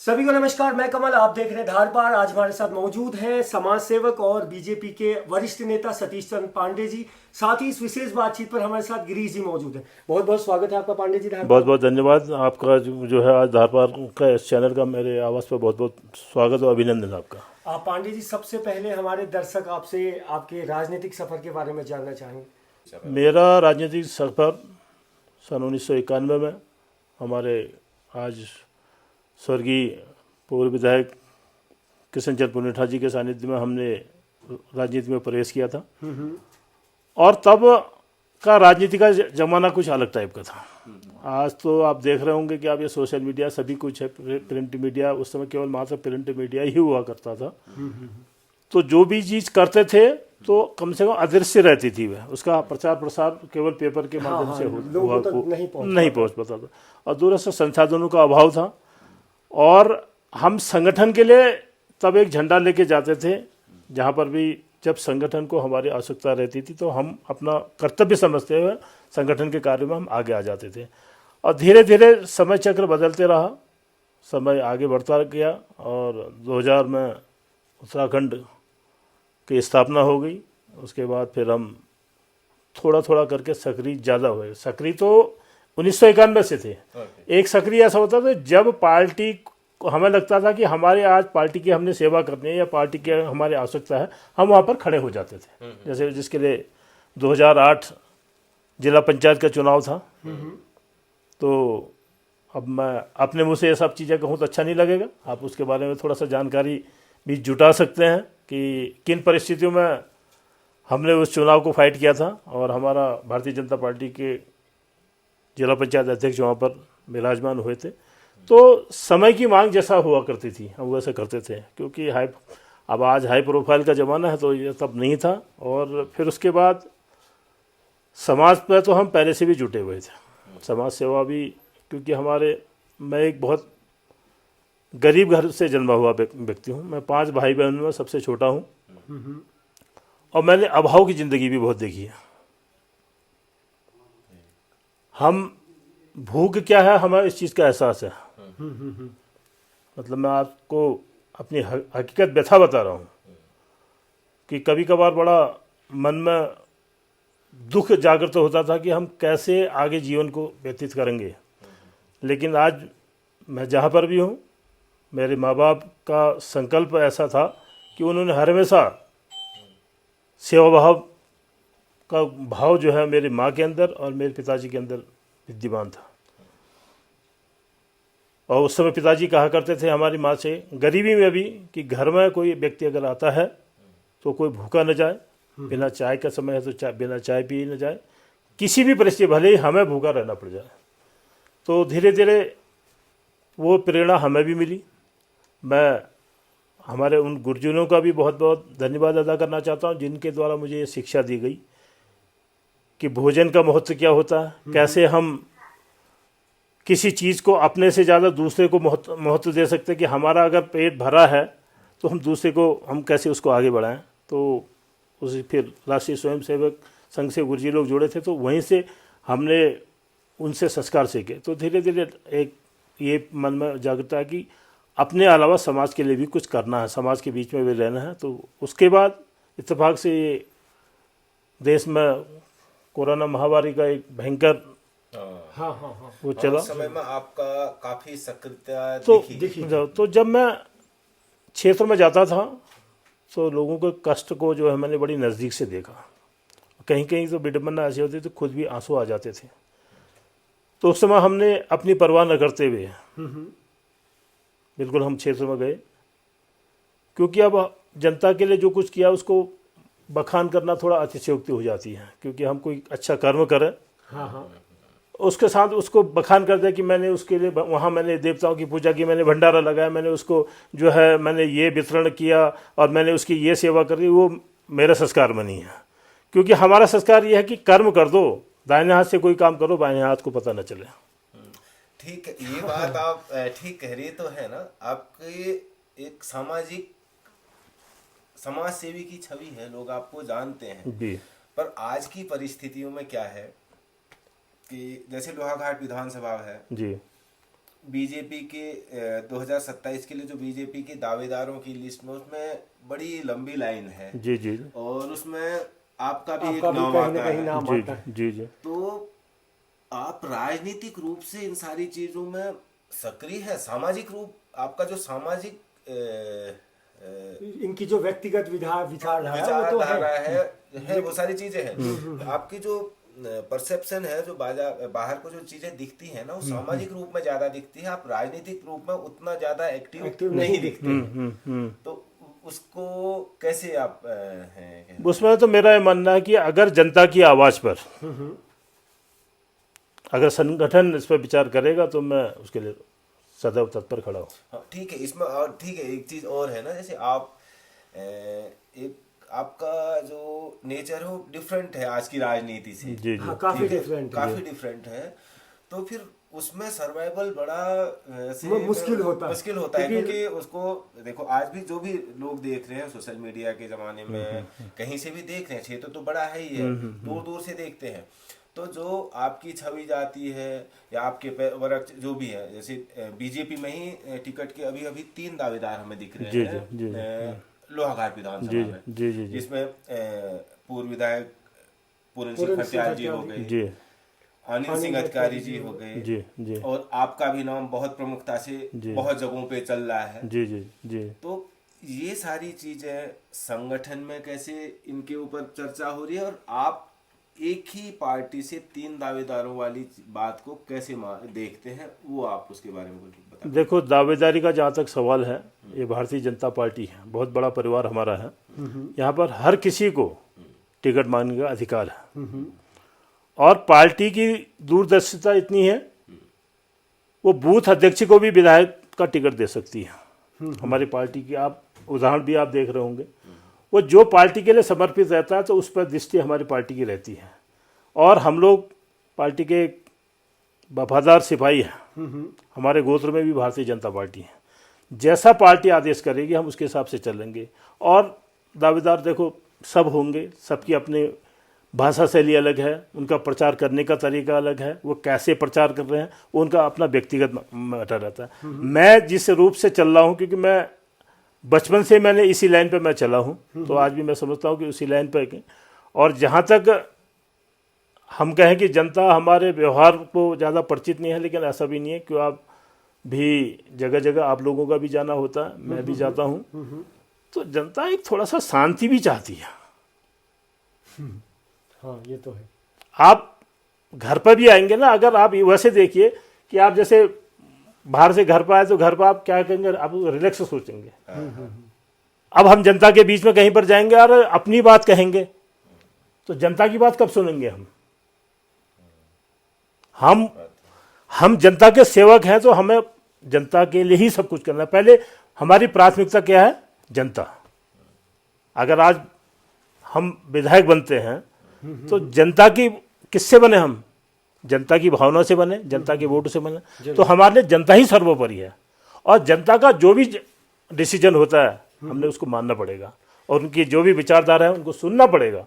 सभी को नमस्कार, मैं कमल, आप देख रहे हैं धार पार। आज हमारे साथ मौजूद हैं समाज सेवक और बीजेपी के वरिष्ठ नेता सतीश चंद्र पांडे जी। साथ ही इस विशेष बातचीत पर हमारे साथ गिरीश जी मौजूद हैं। बहुत बहुत स्वागत है आपका पांडे जी धार पार। बहुत बहुत धन्यवाद आपका जो है आज धारपार का इस चैनल का मेरे आवाज़ पर बहुत बहुत स्वागत और अभिनंदन आपका। आप पांडे जी, सबसे पहले हमारे दर्शक आपसे आपके राजनीतिक सफर के बारे में जानना चाहेंगे। मेरा राजनीतिक सफर सन 1991 में हमारे आज स्वर्गीय पूर्व विधायक किशन चंद्र पुनेठा जी के सानिध्य में हमने राजनीति में प्रवेश किया था। और तब का राजनीति का जमाना कुछ अलग टाइप का था। आज तो आप देख रहे होंगे कि आप ये सोशल मीडिया सभी कुछ है, प्रिंट मीडिया। उस समय केवल मात्र प्रिंट मीडिया ही हुआ करता था। तो जो भी चीज़ करते थे तो कम से कम अदृश्य रहती थी वह, उसका प्रचार प्रसार केवल पेपर के माध्यम से लोगों तक नहीं पहुंच पाता था। और दूरस्थ संसाधनों का अभाव था। और हम संगठन के लिए तब एक झंडा लेके जाते थे, जहाँ पर भी जब संगठन को हमारी आवश्यकता रहती थी तो हम अपना कर्तव्य समझते हुए संगठन के कार्य में हम आगे आ जाते थे। और धीरे धीरे समय चक्र बदलते रहा, समय आगे बढ़ता गया और 2000 में उत्तराखंड की स्थापना हो गई। उसके बाद फिर हम थोड़ा थोड़ा करके सक्रिय ज़्यादा हुए। सक्रिय तो 1991 से थे। एक सक्रिय ऐसा होता था जब पार्टी को हमें लगता था कि हमारे आज पार्टी की हमने सेवा करनी है या पार्टी की हमारी आवश्यकता है, हम वहाँ पर खड़े हो जाते थे। जैसे जिसके लिए 2008 जिला पंचायत का चुनाव था। तो अब मैं अपने मुँह से ये सब चीज़ें कहूँ तो अच्छा नहीं लगेगा। आप उसके बारे में थोड़ा सा जानकारी भी जुटा सकते हैं कि किन परिस्थितियों में हमने उस चुनाव को फाइट किया था। और हमारा भारतीय जनता पार्टी के जिला पंचायत अध्यक्ष वहाँ पर विराजमान हुए थे। तो समय की मांग जैसा हुआ करती थी हम वैसे करते थे, क्योंकि अब आज हाई प्रोफाइल का ज़माना है, तो ये तब नहीं था। और फिर उसके बाद समाज पर तो हम पहले से भी जुटे हुए थे, समाज सेवा भी, क्योंकि मैं एक बहुत गरीब घर से जन्मा हुआ व्यक्ति हूँ। मैं 5 भाई बहन में सबसे छोटा हूँ। और मैंने अभाव की ज़िंदगी भी बहुत देखी है। हम भूख क्या है, हमें इस चीज़ का एहसास है। मतलब मैं आपको अपनी हकीकत व्यथा बता रहा हूँ कि कभी कभार बड़ा मन में दुख जागृत होता था कि हम कैसे आगे जीवन को व्यतीत करेंगे। लेकिन आज मैं जहाँ पर भी हूँ, मेरे माँ बाप का संकल्प ऐसा था कि उन्होंने हर हमेशा सेवा भाव का भाव जो है मेरी माँ के अंदर और मेरे पिताजी के अंदर विद्यमान था। और उस समय पिताजी कहा करते थे हमारी माँ से, गरीबी में भी, कि घर में कोई व्यक्ति अगर आता है तो कोई भूखा न जाए, बिना चाय का समय है तो बिना चाय पिए न जाए, किसी भी परिस्थिति भले ही हमें भूखा रहना पड़ जाए। तो धीरे धीरे वो प्रेरणा हमें भी मिली। मैं हमारे उन गुरुजनों का भी बहुत बहुत धन्यवाद अदा करना चाहता हूँ, जिनके द्वारा मुझे ये शिक्षा दी गई कि भोजन का महत्व क्या होता है, कैसे हम किसी चीज़ को अपने से ज़्यादा दूसरे को महत्व दे सकते हैं, कि हमारा अगर पेट भरा है तो हम दूसरे को हम कैसे उसको आगे बढ़ाएं। तो उसी फिर राष्ट्रीय स्वयंसेवक संघ से गुरुजी लोग जुड़े थे, तो वहीं से हमने उनसे संस्कार सीखे। तो धीरे धीरे एक ये मन में जागृता है कि अपने अलावा समाज के लिए भी कुछ करना है, समाज के बीच में भी रहना है। तो उसके बाद इत्तेफाक से ये देश में कोरोना महामारी का एक भयंकर वो चला। उस समय में आपका काफी सक्रियता दिखी। तो जब मैं क्षेत्र में जाता था तो लोगों के कष्ट को जो है मैंने बड़ी नज़दीक से देखा। कहीं कहीं तो विडंबना ऐसी होती थी, खुद भी आंसू आ जाते थे। तो उस समय हमने अपनी परवाह न करते हुए बिल्कुल हम क्षेत्र में गए, क्योंकि अब जनता के लिए जो कुछ किया उसको बखान करना थोड़ा अतिशयोक्ति हो जाती है। क्योंकि हम कोई अच्छा कर्म करें, उसके साथ उसको बखान कर दे कि मैंने उसके लिए वहाँ मैंने देवताओं की पूजा की, मैंने भंडारा लगाया, मैंने उसको जो है मैंने ये वितरण किया और मैंने उसकी ये सेवा कर दी, वो मेरा संस्कार में नहीं है। क्योंकि हमारा संस्कार ये है कि कर्म कर दो, दाहिने हाथ से कोई काम करो, बाएं हाथ को पता न चले। ठीक है, ये बात आप ठीक कह रही तो है ना। आपके एक समाज सेवी की छवि है, लोग आपको जानते हैं जी। पर आज की परिस्थितियों में क्या है कि जैसे लोहाघाट विधानसभा है जी, बीजेपी के 2027 के लिए जो बीजेपी के दावेदारों की लिस्ट में, उसमें बड़ी लंबी लाइन है जी जी और उसमें आपका भी एक आपका भी नाम कहीं ना आता कहीं है। नाम जी आता है। जी जी तो आप राजनीतिक रूप से इन सारी चीजों में सक्रिय है, सामाजिक रूप आपका जो सामाजिक इनकी जो व्यक्तिगत विचारधारा है, वो तो विचारधारा है। है वो सारी चीजें हैं। आपकी जो परसेप्शन है, जो बाहर को जो चीजें दिखती है ना, वो सामाजिक रूप में ज्यादा दिखती है, आप राजनीतिक रूप में उतना ज्यादा एक्टिव नहीं दिखते। तो उसको कैसे आप हैं? उसमें तो मेरा ये मानना है कि अगर जनता की आवाज़ पर अगर संगठन इस पर विचार करेगा तो मैं उसके लिए सदैव तत्पर खड़ा हूँ। हाँ, ठीक है। इसमें और ठीक है, एक चीज और है ना, जैसे आप एक आपका जो नेचर है वो डिफरेंट है आज की राजनीति से। जी जी हाँ, काफी ठीक है, डिफरेंट काफी डिफरेंट है। तो फिर उसमें सर्वाइवल बड़ा मुश्किल होता है, क्योंकि उसको देखो, आज भी जो भी लोग देख रहे हैं सोशल मीडिया के जमाने में, कहीं से भी देख रहे हैं, क्षेत्र तो बड़ा है ही है, दूर दूर से देखते हैं। तो जो आपकी छवि जाती है या आपके वर्ग जो भी है, जैसे बीजेपी में ही टिकट के अभी अभी 3 दावेदार हमें दिख रहे हैं लोहाघाट विधानसभा में, जी जी जिसमें पूर्व विधायक पूरन सिंह खटियाल जी हो गए, जी अनिल सिंह अधिकारी जी हो गए, जी जी और आपका भी नाम बहुत प्रमुखता से बहुत जगहों पे चल रहा है। जी जी जी तो ये सारी चीजें संगठन में कैसे इनके ऊपर चर्चा हो रही है, और आप एक ही पार्टी से 3 दावेदारों वाली बात को कैसे देखते हैं, वो आप उसके बारे में कुछ बताएं। देखो, दावेदारी का जहाँ तक सवाल है, ये भारतीय जनता पार्टी है, बहुत बड़ा परिवार हमारा है। यहाँ पर हर किसी को टिकट मांगने का अधिकार है, और पार्टी की दूरदर्शिता इतनी है, वो बूथ अध्यक्ष को भी विधायक का टिकट दे सकती है। हमारी पार्टी की आप उदाहरण भी आप देख रहे होंगे, वो जो पार्टी के लिए समर्पित रहता है तो उस पर दृष्टि हमारी पार्टी की रहती है, और हम लोग पार्टी के वफादार सिपाही हैं। हमारे गोत्र में भी भारतीय जनता पार्टी है, जैसा पार्टी आदेश करेगी हम उसके हिसाब से चलेंगे। और दावेदार देखो सब होंगे, सबकी अपनी भाषा शैली अलग है, उनका प्रचार करने का तरीका अलग है, वो कैसे प्रचार कर रहे हैं वो उनका अपना व्यक्तिगत मैटर रहता है। मैं जिस रूप से चल रहा हूँ, क्योंकि मैं बचपन से मैंने इसी लाइन पे मैं चला हूँ, तो आज भी मैं समझता हूँ कि उसी लाइन पे। और जहाँ तक हम कहें कि जनता हमारे व्यवहार को ज़्यादा परिचित नहीं है, लेकिन ऐसा भी नहीं है, क्यों आप भी जगह जगह आप लोगों का भी जाना होता है, मैं भी जाता हूँ, तो जनता एक थोड़ा सा शांति भी चाहती है। हाँ, ये तो है। आप घर पर भी आएंगे ना, अगर आप वैसे देखिए कि आप जैसे बाहर से घर पर आए तो घर पर आप क्या करेंगे, आप रिलैक्स सोचेंगे। अब हम जनता के बीच में कहीं पर जाएंगे और अपनी बात कहेंगे, तो जनता की बात कब सुनेंगे हम जनता के सेवक हैं, तो हमें जनता के लिए ही सब कुछ करना है। पहले हमारी प्राथमिकता क्या है? जनता। अगर आज हम विधायक बनते हैं तो जनता की किससे बने? हम जनता की भावना से बने, जनता के वोट से बने, तो हमारे लिए जनता ही सर्वोपरि है। और जनता का जो भी डिसीजन होता है हमने उसको मानना पड़ेगा, और उनकी जो भी विचारधारा है उनको सुनना पड़ेगा।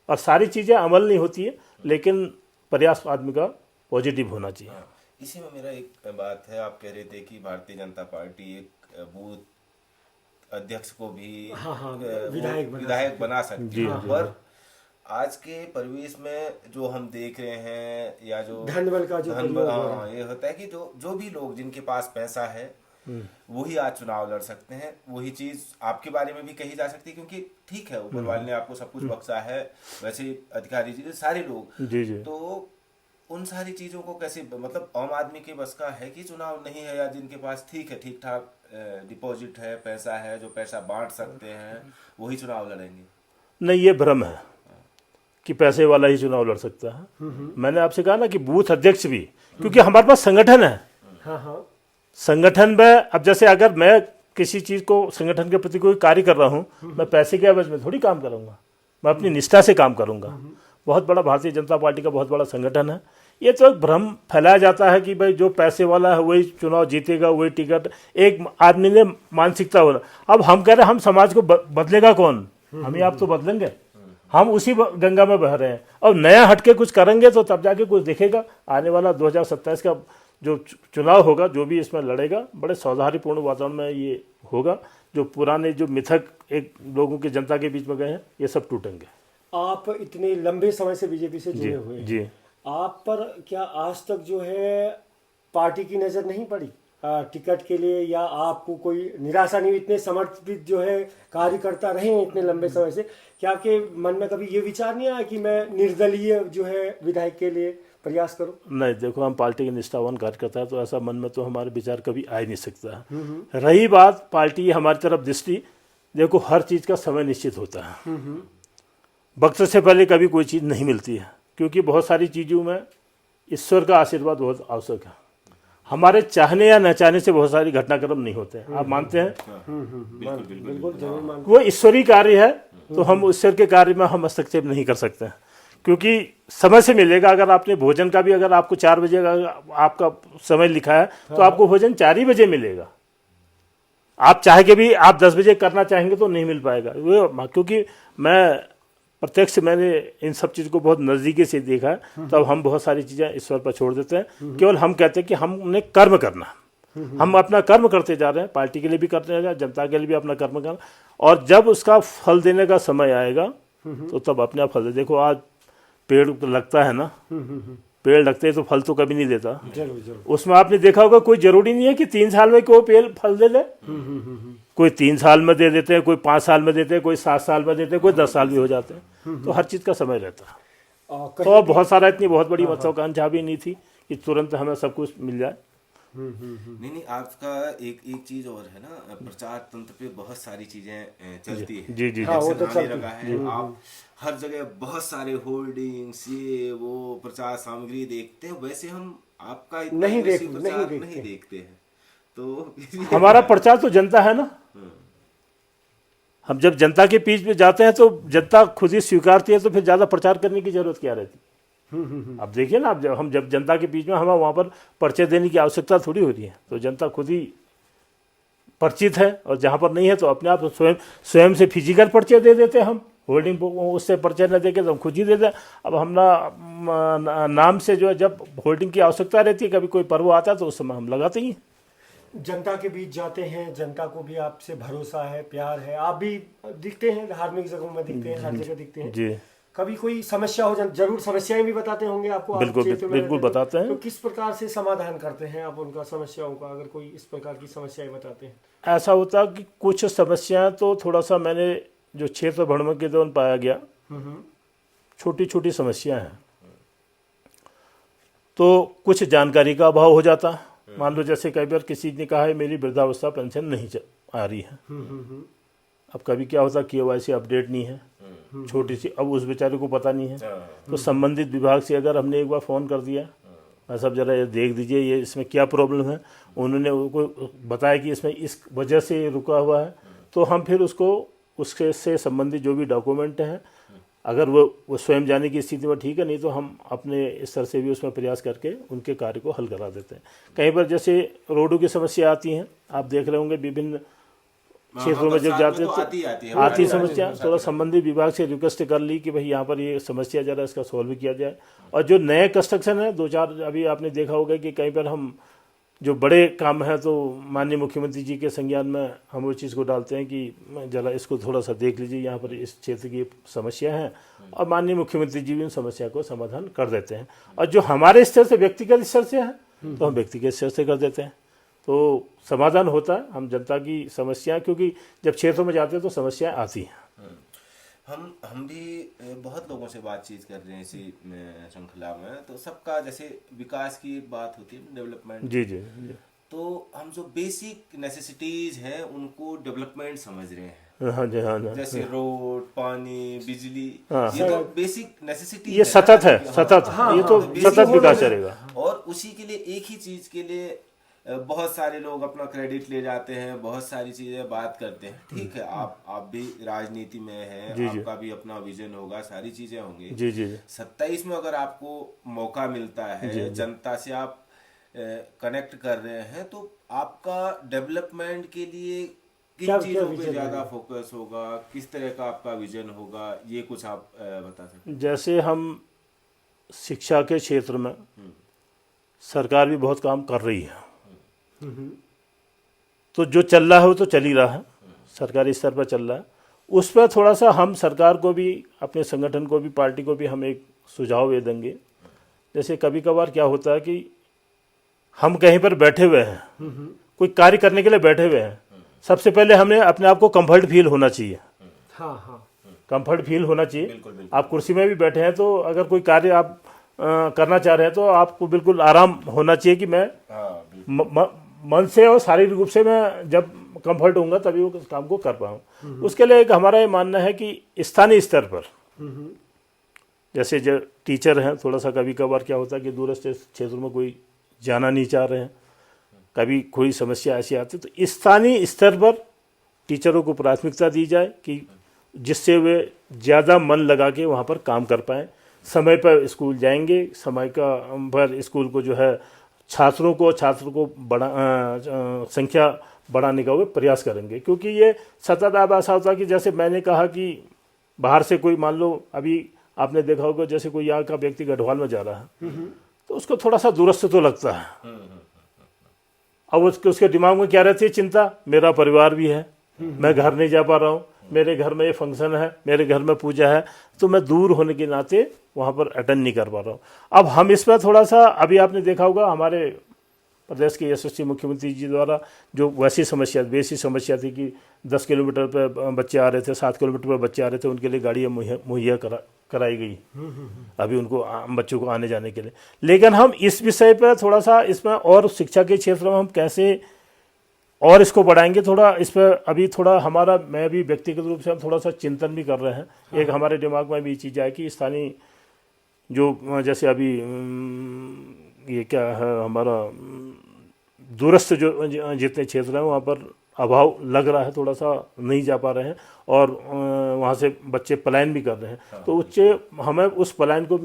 और सारी चीज़ें अमल नहीं होती है, लेकिन प्रयास आदमी का पॉजिटिव होना चाहिए। इसी में मेरा एक बात है, आप कह रहे थे कि भारतीय जनता पार्टी एक बूथ अध्यक्ष को भी विधायक बना सकती है, पर आज के परिवेश में जो हम देख रहे हैं, या जो धनबल का जो ये होता है कि जो भी लोग जिनके पास पैसा है वही आज चुनाव लड़ सकते हैं। वही चीज आपके बारे में भी कही जा सकती है, क्योंकि ठीक है, ऊपर वाले ने आपको सब कुछ बख्शा है, वैसे अधिकारी जी सारे लोग जी जी। तो उन सारी चीजों को कैसे, मतलब आम आदमी के बस का है कि चुनाव नहीं है, या जिनके पास ठीक है, ठीक ठाक डिपॉजिट है, पैसा है, जो पैसा बांट सकते हैं, वही चुनाव लड़ेंगे? नहीं, ये भ्रम है कि पैसे वाला ही चुनाव लड़ सकता है। मैंने आपसे कहा ना कि बूथ अध्यक्ष भी, क्योंकि हमारे पास संगठन है। संगठन में अब जैसे अगर मैं किसी चीज़ को संगठन के प्रति कोई कार्य कर रहा हूँ, मैं पैसे के एवज में थोड़ी काम करूँगा, मैं अपनी निष्ठा से काम करूँगा। बहुत बड़ा भारतीय जनता पार्टी का बहुत बड़ा संगठन है। ये तो एक भ्रम फैलाया जाता है कि भाई जो पैसे वाला है वही चुनाव जीतेगा, वही टिकट, एक आदमी ने मानसिकता हो रहा। अब हम कह रहे हैं हम समाज को बदलेगा कौन? हम ही आप तो बदलेंगे, हम उसी गंगा में बह रहे हैं। और नया हटके कुछ करेंगे तो तब जाके कुछ दिखेगा। आने वाला 2027 का जो चुनाव होगा, जो भी इसमें लड़ेगा, बड़े सौहार्दपूर्ण वातावरण में ये होगा। जो पुराने जो मिथक एक लोगों की जनता के बीच में गए हैं, ये सब टूटेंगे। आप इतने लंबे समय से बीजेपी से जुड़े हुए हैं, जी। आप पर क्या आज तक जो है पार्टी की नज़र नहीं पड़ी टिकट के लिए, या आपको कोई निराशा नहीं हुई? इतने समर्पित जो है कार्यकर्ता रहे हैं इतने लंबे समय से, क्या आपके मन में कभी ये विचार नहीं आया कि मैं निर्दलीय जो है विधायक के लिए प्रयास करूं? नहीं, देखो हम पार्टी के निष्ठावान कार्यकर्ता है, तो ऐसा मन में तो हमारे विचार कभी आ ही नहीं सकता है। रही बात पार्टी हमारी तरफ दृष्टि, देखो हर चीज़ का समय निश्चित होता है। वक्त से पहले कभी कोई चीज़ नहीं मिलती है, क्योंकि बहुत सारी चीज़ों में ईश्वर का आशीर्वाद बहुत आवश्यक है। हमारे चाहने या न चाहने से बहुत सारी घटनाक्रम नहीं होते हैं, आप मानते हैं? बिल्कुल जरूर मानते वो ईश्वरीय कार्य है, तो हम ईश्वर के कार्य में हम हस्तक्षेप नहीं कर सकते हैं, क्योंकि समय से मिलेगा। अगर आपने भोजन का भी, अगर आपको 4 बजे का आपका समय लिखा है, तो आपको भोजन 4 ही बजे मिलेगा। आप चाहे के भी आप 10 बजे करना चाहेंगे तो नहीं मिल पाएगा। वो क्योंकि मैं प्रत्यक्ष मैंने इन सब चीज़ को बहुत नज़दीकी से देखा है, तब हम बहुत सारी चीज़ें ईश्वर पर छोड़ देते हैं। केवल हम कहते हैं कि हमने कर्म करना, हम अपना कर्म करते जा रहे हैं, पार्टी के लिए भी करते जा रहे हैं, जनता के लिए भी अपना कर्म करना, और जब उसका फल देने का समय आएगा तो तब अपने आप फल दे। देखो आज पेड़ लगता है ना, पेड़ लगते हैं तो फल तो कभी नहीं देता। जरूर जरूर। उसमें आपने देखा होगा, कोई जरूरी नहीं है कि 3 साल में कोई पेड़ फल दे दे। कोई 3 साल में दे देते हैं, कोई 5 साल में देते हैं, कोई 7 साल में देते हैं, कोई 10 साल भी हो जाते हैं। तो हर चीज़ का समय रहता है। तो बहुत सारा, इतनी बहुत बड़ी महत्वाकांक्षा भी नहीं थी कि तुरंत हमें सब कुछ मिल जाए। नहीं, आपका एक चीज और है ना, प्रचार तंत्र पे बहुत सारी चीजें चलती है। जी जी हाँ, वो तो जैसे चलती लगा है, आप हर जगह बहुत सारे होर्डिंग्स, ये वो प्रचार सामग्री देखते हैं, वैसे हम आपका इतना नहीं aggressive देखते, प्रचार नहीं नहीं देखते हैं। तो हमारा प्रचार तो जनता है ना। हम जब जनता के बीच में जाते हैं तो जनता खुद ही स्वीकारती है, तो फिर ज़्यादा प्रचार करने की जरूरत क्या रहती? अब देखिए ना, अब जब जनता के बीच में, हमें वहाँ पर पर्चे देने की आवश्यकता थोड़ी हो रही है, तो जनता खुद ही परिचित है, और जहाँ पर नहीं है तो अपने आप स्वयं से फिजिकल पर्चे दे देते हैं। हम होल्डिंग उससे पर्चे न दे के तो हम खुद ही देते हैं। अब हम नाम से जो है, जब होल्डिंग की आवश्यकता रहती है, कभी कोई पर्व आता है तो उस समय हम लगाते ही हैं। जनता के बीच जाते हैं, जनता को भी आपसे भरोसा है, प्यार है, आप भी दिखते हैं धार्मिक जगहों में, दिखते हैं, हर जगह दिखते हैं जी। कभी कोई समस्या हो जाए, जरूर समस्याएं भी बताते होंगे आपको, आप बिल्कुल, क्षेत्र में बिल्कुल रहते बताते हैं। तो किस प्रकार से समाधान करते हैं आप उनका समस्याओं का, अगर कोई इस प्रकार की समस्याएं बताते हैं? ऐसा होता है कि कुछ समस्याएं तो थोड़ा सा मैंने जो क्षेत्र भ्रमण के दौरान पाया गया, छोटी छोटी समस्याएं हैं, तो कुछ जानकारी का अभाव हो जाता है। मान लो जैसे कई बार किसी ने कहा है मेरी वृद्धावस्था पेंशन नहीं आ रही है, अब कभी क्या होता, KYC अपडेट नहीं है, छोटी सी, अब उस बेचारे को पता नहीं है, तो संबंधित विभाग से अगर हमने एक बार फ़ोन कर दिया, भाई साहब जरा ये देख दीजिए, ये इसमें क्या प्रॉब्लम है, उन्होंने उनको बताया कि इसमें इस वजह से ये रुका हुआ है, तो हम फिर उसको उसके से संबंधित जो भी डॉक्यूमेंट हैं, अगर वो स्वयं जाने की स्थिति में ठीक है, नहीं तो हम अपने स्तर से भी उसमें प्रयास करके उनके कार्य को हल करा देते हैं। कई बार जैसे रोडों की समस्या आती हैं, आप देख रहे होंगे विभिन्न क्षेत्रों में जब जाते हैं तो आती समस्या, थोड़ा संबंधित विभाग से रिक्वेस्ट कर ली कि भाई यहाँ पर ये समस्या जरा इसका सॉल्व किया जाए। और जो नए कंस्ट्रक्शन है, 2-4 अभी आपने देखा होगा कि कई बार हम जो बड़े काम है तो माननीय मुख्यमंत्री जी के संज्ञान में हम वो चीज़ को डालते हैं कि जरा इसको थोड़ा सा देख लीजिए, यहाँ पर इस क्षेत्र की समस्या है, और माननीय मुख्यमंत्री जी भी उन समस्या को समाधान कर देते हैं। और जो हमारे स्तर से व्यक्तिगत स्तर से है तो हम व्यक्तिगत स्तर से कर देते हैं, तो समाधान होता है। हम जनता की समस्या, क्योंकि जब क्षेत्रों में जाते हैं तो समस्याएं आती हैं। हम भी बहुत लोगों से बातचीत कर रहे हैं इसी श्रृंखला में, तो सबका जैसे विकास की एक बात होती है, डेवलपमेंट। जी जी। तो हम जो बेसिक नेसेसिटीज हैं उनको डेवलपमेंट समझ रहे हैं। हाँ जी, हाँ जी। जैसे रोड, पानी, बिजली, हाँ। ये तो बेसिक नेसेसिटी ये सतत है, सतत, ये तो सतत विकास चलेगा। और उसी के लिए, एक ही चीज के लिए बहुत सारे लोग अपना क्रेडिट ले जाते हैं, बहुत सारी चीजें बात करते हैं। ठीक है, आप भी राजनीति में हैं, आपका भी अपना विजन होगा, सारी चीजें होंगी। जी जी। 27 में अगर आपको मौका मिलता है, जनता से आप कनेक्ट कर रहे हैं, तो आपका डेवलपमेंट के लिए किन चीजों पे ज्यादा फोकस होगा, किस तरह का आपका विजन होगा, ये कुछ आप बता सकते हैं? जैसे हम शिक्षा के क्षेत्र में सरकार भी बहुत काम कर रही है। तो जो चल रहा है वो तो चल ही रहा है, सरकारी स्तर पर चल रहा है। उस पर थोड़ा सा हम सरकार को भी, अपने संगठन को भी, पार्टी को भी हम एक सुझाव ये देंगे। जैसे कभी कभार क्या होता है कि हम कहीं पर बैठे हुए हैं, कोई कार्य करने के लिए बैठे हुए हैं, सबसे पहले हमें अपने आप को कंफर्ट फील होना चाहिए। हाँ हाँ, कंफर्ट फील होना चाहिए। बिल्कुल, बिल्कुल। आप कुर्सी में भी बैठे हैं तो अगर कोई कार्य आप करना चाह रहे हैं तो आपको बिल्कुल आराम होना चाहिए कि मैं हाँ, बिल्कुल। मन से और शारीरिक रूप से मैं जब कंफर्ट होऊंगा तभी वो काम को कर पाऊँ। उसके लिए एक हमारा ये मानना है कि स्थानीय स्तर पर, जैसे जो टीचर हैं, थोड़ा सा कभी कभार क्या होता है कि दूरस्थ क्षेत्रों में कोई जाना नहीं चाह रहे हैं, कभी कोई समस्या ऐसी आती है, तो स्थानीय स्तर पर टीचरों को प्राथमिकता दी जाए कि जिससे वे ज़्यादा मन लगा के वहाँ पर काम कर पाएँ। समय पर स्कूल जाएंगे, समय का पर स्कूल को जो है छात्रों को बड़ा संख्या बढ़ाने का वो प्रयास करेंगे। क्योंकि ये सतत अब ऐसा होता है कि जैसे मैंने कहा कि बाहर से कोई, मान लो अभी आपने देखा होगा, जैसे कोई यहाँ का व्यक्ति गढ़वाल में जा रहा है तो उसको थोड़ा सा दूरस्थ तो लगता है। अब उसके दिमाग में क्या रहती है चिंता, मेरा परिवार भी है, मैं घर नहीं जा पा रहा हूँ, मेरे घर में ये फंक्शन है, मेरे घर में पूजा है, तो मैं दूर होने के नाते वहाँ पर अटेंड नहीं कर पा रहा हूँ। अब हम इस पर थोड़ा सा, अभी आपने देखा होगा हमारे प्रदेश के यशस्वी मुख्यमंत्री जी द्वारा जो वैसी समस्या थी कि 10 किलोमीटर पर बच्चे आ रहे थे, 7 किलोमीटर पर बच्चे आ रहे थे, उनके लिए गाड़ियाँ मुहैया कराई गई अभी उनको, बच्चों को आने जाने के लिए। लेकिन हम इस विषय पर थोड़ा सा, इसमें और शिक्षा के क्षेत्र में हम कैसे और इसको बढ़ाएंगे, थोड़ा इस पर अभी थोड़ा हमारा, मैं भी व्यक्तिगत रूप से हम थोड़ा सा चिंतन भी कर रहे हैं। एक हमारे दिमाग में भी ये चीज़ है कि स्थानीय जो, जैसे अभी ये क्या है, हमारा दूरस्थ जो जितने क्षेत्र हैं वहाँ पर अभाव लग रहा है, थोड़ा सा नहीं जा पा रहे हैं और वहाँ से बच्चे पलायन भी कर रहे हैं। तो हमें उस पलायन को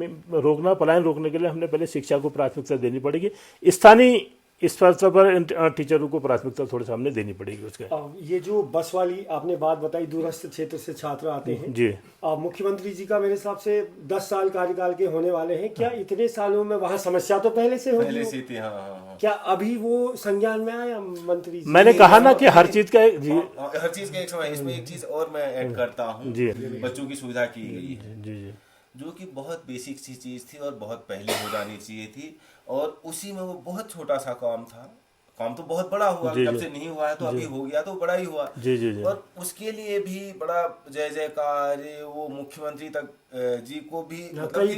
पलायन रोकने के लिए हमने पहले शिक्षा को प्राथमिकता देनी पड़ेगी। स्थानीय इस स्तर पर टीचरों को प्राथमिकता थोड़े सामने देनी पड़ेगी उसके। ये जो बस वाली आपने बात बताई, दूरस्थ क्षेत्र से छात्र आते हैं जी, मुख्यमंत्री जी का मेरे हिसाब से 10 साल कार्यकाल के होने वाले हैं। क्या इतने सालों में वहाँ समस्या तो पहले से होगी? पहले से थी, हाँ, हाँ, हाँ। क्या अभी वो संज्ञान में आया मंत्री जी? मैंने कहा ना कि हर चीज का हर चीज का एक समय। इसमें एक चीज और मैं ऐड करता हूँ, बच्चों की सुविधा की गई है जी, जो कि बहुत बेसिक सी चीज थी और बहुत पहले हो जानी चाहिए थी, और उसी में वो बहुत छोटा सा काम था। काम तो बहुत बड़ा हुआ, जब से नहीं हुआ है तो अभी हो गया तो बड़ा ही हुआ। जी। और उसके लिए भी बड़ा जय जयकार, वो मुख्यमंत्री तक जी को भी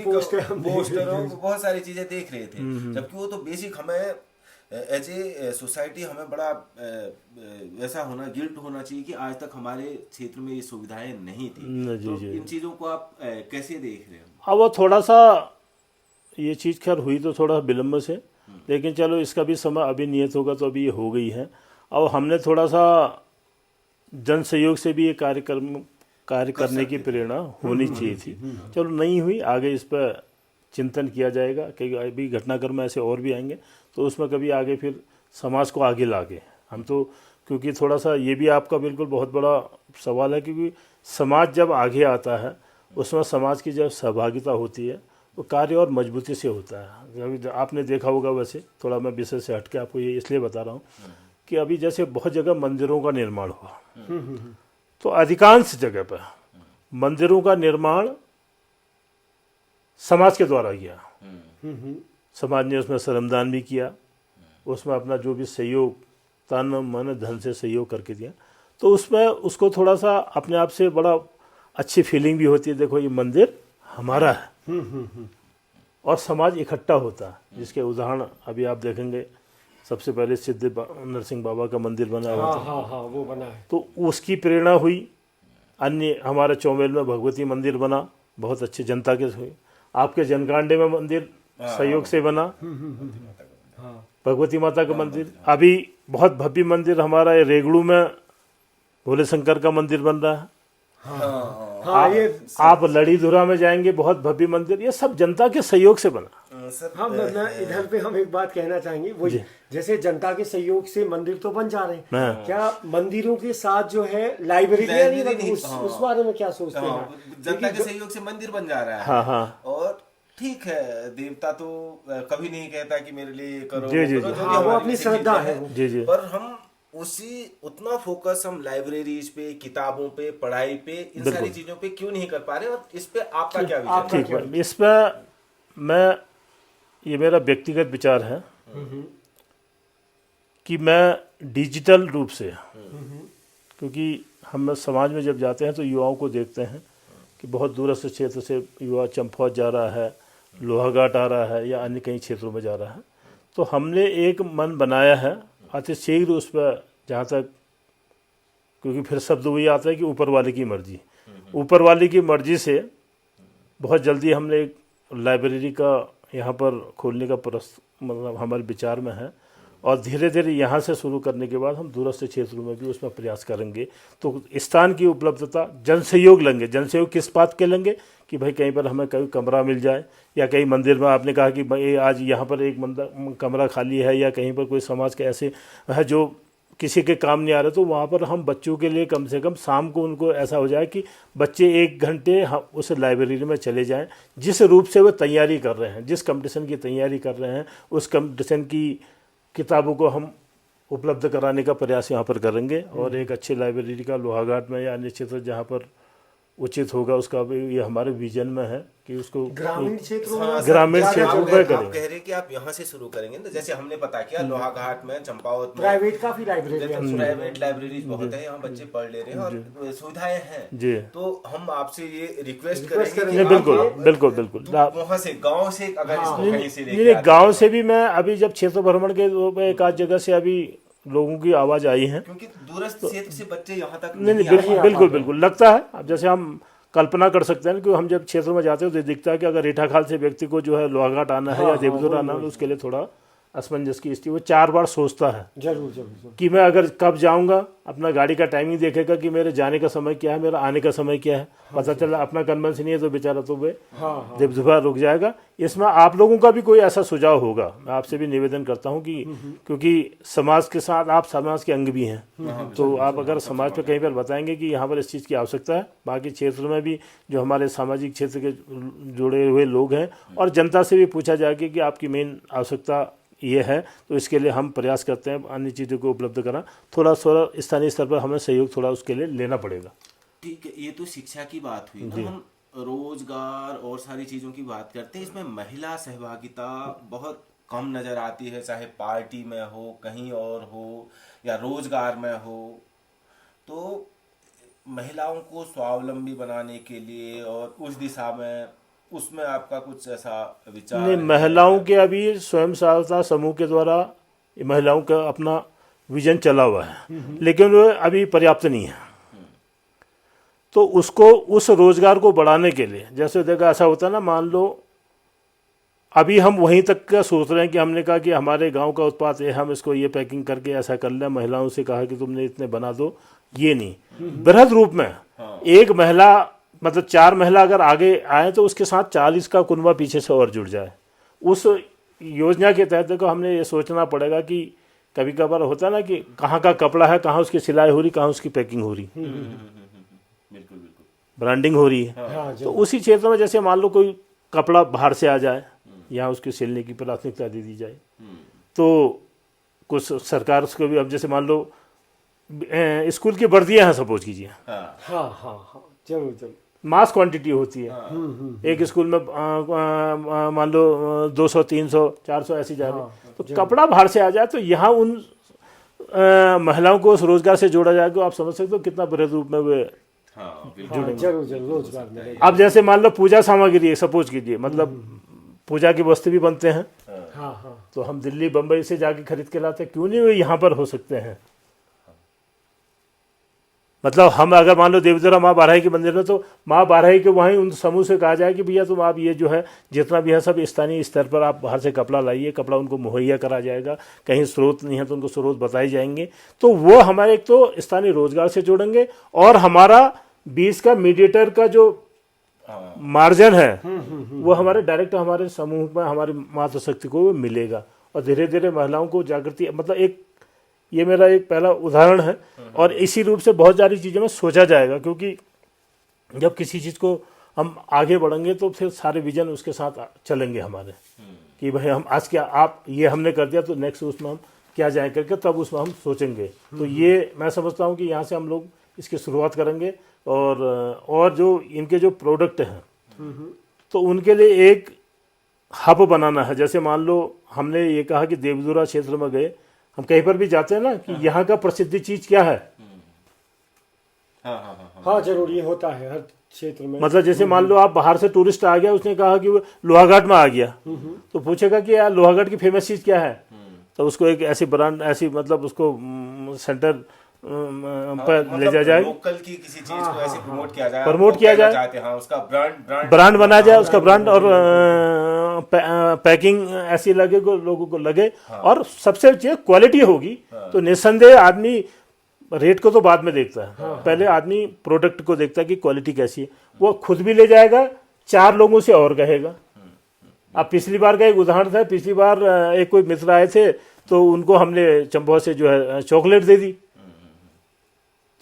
पोस्टरों बहुत सारी चीजें देख रहे थे, जबकि वो तो बेसिक हमें एज ए सोसाइटी हमें बड़ा ऐसा होना, गिल्ट होना चाहिए कि आज तक हमारे क्षेत्र में ये सुविधाएं नहीं थी। तो इन चीजों को आप कैसे देख रहे हो? अब वो थोड़ा सा ये चीज़ खैर हुई तो थोड़ा विलम्ब से, लेकिन चलो इसका भी समय अभी नियत होगा तो अभी ये हो गई है। अब हमने थोड़ा सा जन सहयोग से भी ये कार्य करने की प्रेरणा होनी चाहिए थी। चलो नहीं हुई, आगे इस पर चिंतन किया जाएगा कि अभी घटनाक्रम ऐसे और भी आएंगे तो उसमें कभी आगे फिर समाज को आगे लाके हम तो, क्योंकि थोड़ा सा ये भी आपका बिल्कुल बहुत बड़ा सवाल है, क्योंकि समाज जब आगे आता है उसमें समाज की जब सहभागिता होती है वो कार्य और मजबूती से होता है। अभी आपने देखा होगा, वैसे थोड़ा मैं विषय से हटके आपको ये इसलिए बता रहा हूँ कि अभी जैसे बहुत जगह मंदिरों का निर्माण हुआ, तो अधिकांश जगह पर मंदिरों का निर्माण समाज के द्वारा किया। समाज ने उसमें श्रमदान भी किया, उसमें अपना जो भी सहयोग, तन मन धन से सहयोग करके दिया, तो उसमें उसको थोड़ा सा अपने आप से बड़ा अच्छी फीलिंग भी होती है, देखो ये मंदिर हमारा है और समाज इकट्ठा होता है। जिसके उदाहरण अभी आप देखेंगे, सबसे पहले सिद्ध नरसिंह बाबा का मंदिर बना हुआ था। हाँ, वो बना है, तो उसकी प्रेरणा हुई। अन्य हमारे चौमेल में भगवती मंदिर बना, बहुत अच्छे जनता के हुए। आपके जनकांडे में मंदिर सहयोग से बना, भगवती माता का मंदिर। अभी बहुत भव्य मंदिर हमारा रेगड़ू में भोले शंकर का मंदिर बन रहा है। आप लड़ीधुरा में जाएंगे, बहुत भव्य मंदिर, ये सब जनता के सहयोग से बना। हाँ, मैं इधर पे हम एक बात कहना चाहेंगे, वो जैसे जनता के सहयोग से मंदिर तो बन जा रहे हैं, क्या मंदिरों के साथ जो है लाइब्रेरियां नहीं, उस बारे में क्या सोचते हैं? जनता के सहयोग से मंदिर बन जा रहा है। हाँ। और ठीक है, देवता तो कभी नहीं कहता कि मेरे लिए करो जी, जी, करो, जी। जो भी हाँ, वो हमारी अपनी बेसिक श्रद्धा चीजें है हैं। वो। जी, जी। पर हम उतना फोकस हम लाइब्रेरीज पे, किताबों पे, पढ़ाई पे, इन सारी चीजों पे क्यों नहीं कर पा रहे, और इस पे आपका क्या विचार आपका है? ठीक है, इसमें मैं, ये मेरा व्यक्तिगत विचार है कि मैं डिजिटल रूप से, क्योंकि हम समाज में जब जाते हैं तो युवाओं को देखते हैं कि बहुत दूरस्थ क्षेत्र से युवा चंपावत जा रहा है, लोहाघाट आ रहा है, या अन्य कई क्षेत्रों में जा रहा है। तो हमने एक मन बनाया है अति शीघ्र उस पर, जहाँ तक, क्योंकि फिर शब्द वही आता है कि ऊपर वाले की मर्जी, ऊपर वाले की मर्जी से बहुत जल्दी हमने एक लाइब्रेरी का यहाँ पर खोलने का मतलब हमारे विचार में है, और धीरे धीरे यहाँ से शुरू करने के बाद हम दूरस्थ क्षेत्रों में भी उसमें प्रयास करेंगे। तो स्थान की उपलब्धता, जनसहयोग लेंगे। जनसहयोग किस बात के लेंगे कि भाई कहीं पर हमें कहीं कमरा मिल जाए, या कहीं मंदिर में आपने कहा कि भाई आज यहाँ पर एक कमरा खाली है, या कहीं पर कोई समाज के ऐसे है जो किसी के काम नहीं आ रहे, तो वहाँ पर हम बच्चों के लिए कम से कम शाम को उनको ऐसा हो जाए कि बच्चे 1 घंटे उस लाइब्रेरी में चले जाएं। जिस रूप से वो तैयारी कर रहे हैं, जिस कंपटीशन की तैयारी कर रहे हैं, उस कंपटीशन की किताबों को हम उपलब्ध कराने का प्रयास यहाँ पर करेंगे। और एक अच्छी लाइब्रेरी का लोहाघाट में या अन्य क्षेत्र जहाँ पर उचित होगा, उसका भी ये हमारे विजन में है कि उसको ग्रामीण क्षेत्रों में, हाँ, सर, ग्रामीण आप क्षेत्रों में आप करेंगे। कह रहे हैं कि आप यहाँ से शुरू करेंगे ना, जैसे हमने पता किया लोहाघाट में, चंपावत में प्राइवेट काफी लाइब्रेरी है। प्राइवेट लाइब्रेरीज बहुत है, यहाँ बच्चे पढ़ ले रहे हैं और सुविधाएं हैं। जी। तो हम आपसे ये रिक्वेस्ट करेंगे करेंगे नहीं, कि बिल्कुल आप बिल्कुल बिल्कुल। वहाँ से, गांव से, अगर इसको कहीं से लेके नहीं, आते गांव हैं। से भी मैं अभी जब क्षेत्र भ्रमण के एक आध जगह से अभी लोगों की आवाज आई है। क्योंकि दूरस्थ क्षेत्र से बच्चे यहाँ तक नहीं नहीं, नहीं आ बिल्कुल पाते। बिल्कुल बिल्कुल लगता है। अब जैसे हम कल्पना कर सकते हैं कि हम जब क्षेत्र में जाते हैं तो दिखता है कि अगर रीठाखाल से व्यक्ति को जो है लोहाघाट आना है या देवदुर आना है, तो उसके लिए थोड़ा असमंजस की स्थिति, वो 4 बार सोचता है जरूर जरूर। कि मैं अगर कब जाऊंगा, अपना गाड़ी का टाइमिंग देखेगा कि मेरे जाने का समय क्या है, मेरा आने का समय क्या है। पता चला अपना कन्वेंस नहीं है तो बेचारा तो वे देवदुबा रुक जाएगा। इसमें आप लोगों का भी कोई ऐसा सुझाव होगा, मैं आपसे भी निवेदन करता हूं कि क्योंकि समाज के साथ आप समाज के अंग भी हैं, तो आप अगर समाज पे कहीं पर बताएंगे कि यहाँ पर इस चीज़ की आवश्यकता है, बाकी क्षेत्र में भी जो हमारे सामाजिक क्षेत्र के जुड़े हुए लोग हैं, और जनता से भी पूछा जाएगा कि आपकी मेन आवश्यकता ये है, तो इसके लिए हम प्रयास करते हैं अन्य चीज़ों को उपलब्ध करा। थोड़ा स्थानीय स्तर पर हमें सहयोग थोड़ा उसके लिए लेना पड़ेगा। ठीक है, ये तो शिक्षा की बात हुई ना। हम रोजगार और सारी चीजों की बात करते हैं, इसमें महिला सहभागिता बहुत कम नजर आती है, चाहे पार्टी में हो, कहीं और हो, या रोजगार में हो। तो महिलाओं को स्वावलंबी बनाने के लिए और उस दिशा में, उसमें आपका कुछ ऐसा विचार नहीं, है? महिलाओं के अभी स्वयं सहायता समूह के द्वारा महिलाओं का अपना विजन चला हुआ है, लेकिन वो अभी पर्याप्त नहीं है। तो उसको, उस रोजगार को बढ़ाने के लिए, जैसे देखा ऐसा होता है ना, मान लो अभी हम वहीं तक का सोच रहे हैं कि हमने कहा कि हमारे गांव का उत्पाद है, हम इसको ये पैकिंग करके ऐसा कर लें, महिलाओं से कहा कि तुमने इतने बना दो, ये नहीं। बृहद रूप में एक महिला, मतलब 4 महिला अगर आगे आए तो उसके साथ 40 का कुनबा पीछे से और जुड़ जाए। उस योजना के तहत को हमने ये सोचना पड़ेगा कि कभी कभार होता है ना कि कहाँ का कपड़ा है, कहाँ उसकी सिलाई हो रही, कहाँ उसकी पैकिंग हो रही, बिल्कुल बिल्कुल ब्रांडिंग हो रही है। तो उसी क्षेत्र में जैसे मान लो कोई कपड़ा बाहर से आ जाए, यहाँ उसकी सिलने की प्राथमिकता दे दी जाए, तो कुछ सरकार उसको भी, अब जैसे मान लो स्कूल की वर्दियाँ हैं सपोज कीजिए, हाँ हाँ हाँ, जरूर जरूर। मास क्वांटिटी होती है, एक स्कूल में मान लो 200 300 400 ऐसी जा रही, तो कपड़ा बाहर से आ जाए तो यहाँ उन महिलाओं को उस रोजगार से जोड़ा जाएगा। तो आप समझ सकते हो कितना बड़े रूप में वे जरूर जरूर रोजगार मिलेगा। अब जैसे मान लो पूजा सामग्री है सपोज कीजिए, मतलब पूजा की वस्तु भी बनते हैं, हाँ हाँ, तो हम दिल्ली बम्बई से जाके खरीद के लाते, क्यों नहीं वो यहाँ पर हो सकते हैं। मतलब हम अगर मान लो देवदुरा माँ बाराही के मंदिर में, तो माँ बाराही के वहीं उन समूह से कहा जाए कि भैया तुम आप ये जो है जितना भी है सब स्थानीय स्तर पर आप बाहर से कपड़ा लाइए, कपड़ा उनको मुहैया करा जाएगा, कहीं स्रोत नहीं है तो उनको स्रोत बताए जाएंगे, तो वो हमारे एक तो स्थानीय रोजगार से जोड़ेंगे, और हमारा बीच का मीडिएटर का जो मार्जिन है वो हमारे डायरेक्ट हमारे समूह में, हमारी मातृशक्ति को मिलेगा, और धीरे धीरे महिलाओं को जागृति, मतलब एक ये मेरा एक पहला उदाहरण है। और इसी रूप से बहुत सारी चीज़ों में सोचा जाएगा, क्योंकि जब किसी चीज़ को हम आगे बढ़ेंगे तो फिर सारे विजन उसके साथ चलेंगे हमारे, कि भाई हम आज क्या आप ये हमने कर दिया तो नेक्स्ट उसमें हम क्या जाए करके तब उसमें हम सोचेंगे। तो ये मैं समझता हूँ कि यहाँ से हम लोग इसकी शुरुआत करेंगे और जो इनके जो प्रोडक्ट हैं तो उनके लिए एक हब बनाना है। जैसे मान लो हमने ये कहा कि देवदुरा क्षेत्र में गए, हम कहीं पर भी जाते हैं ना कि यहाँ का प्रसिद्ध चीज क्या है। हाँ जरूर, ये होता है हर क्षेत्र में। मतलब जैसे मान लो आप बाहर से टूरिस्ट आ गया, उसने कहा कि वो लोहाघाट में आ गया, तो पूछेगा कि यार लोहाघाट की फेमस चीज क्या है, तो उसको एक ऐसी ब्रांड ऐसी मतलब उसको सेंटर पर ले जाया जाए, लोकल की किसी चीज को ऐसे प्रमोट किया जाए, हाँ, उसका ब्रांड बनाया जाए, उसका ब्रांड और पैकिंग ऐसी लगे लोगों को लगे, और सबसे अच्छी क्वालिटी होगी। तो निस्संदेह आदमी रेट को तो बाद में देखता है, पहले आदमी प्रोडक्ट को देखता है कि क्वालिटी कैसी है। वो खुद भी ले जाएगा, 4 लोगों से और कहेगा। अब पिछली बार का एक उदाहरण था, पिछली बार एक कोई मित्र आए थे तो उनको हमने चंबा से जो है चॉकलेट दे दी,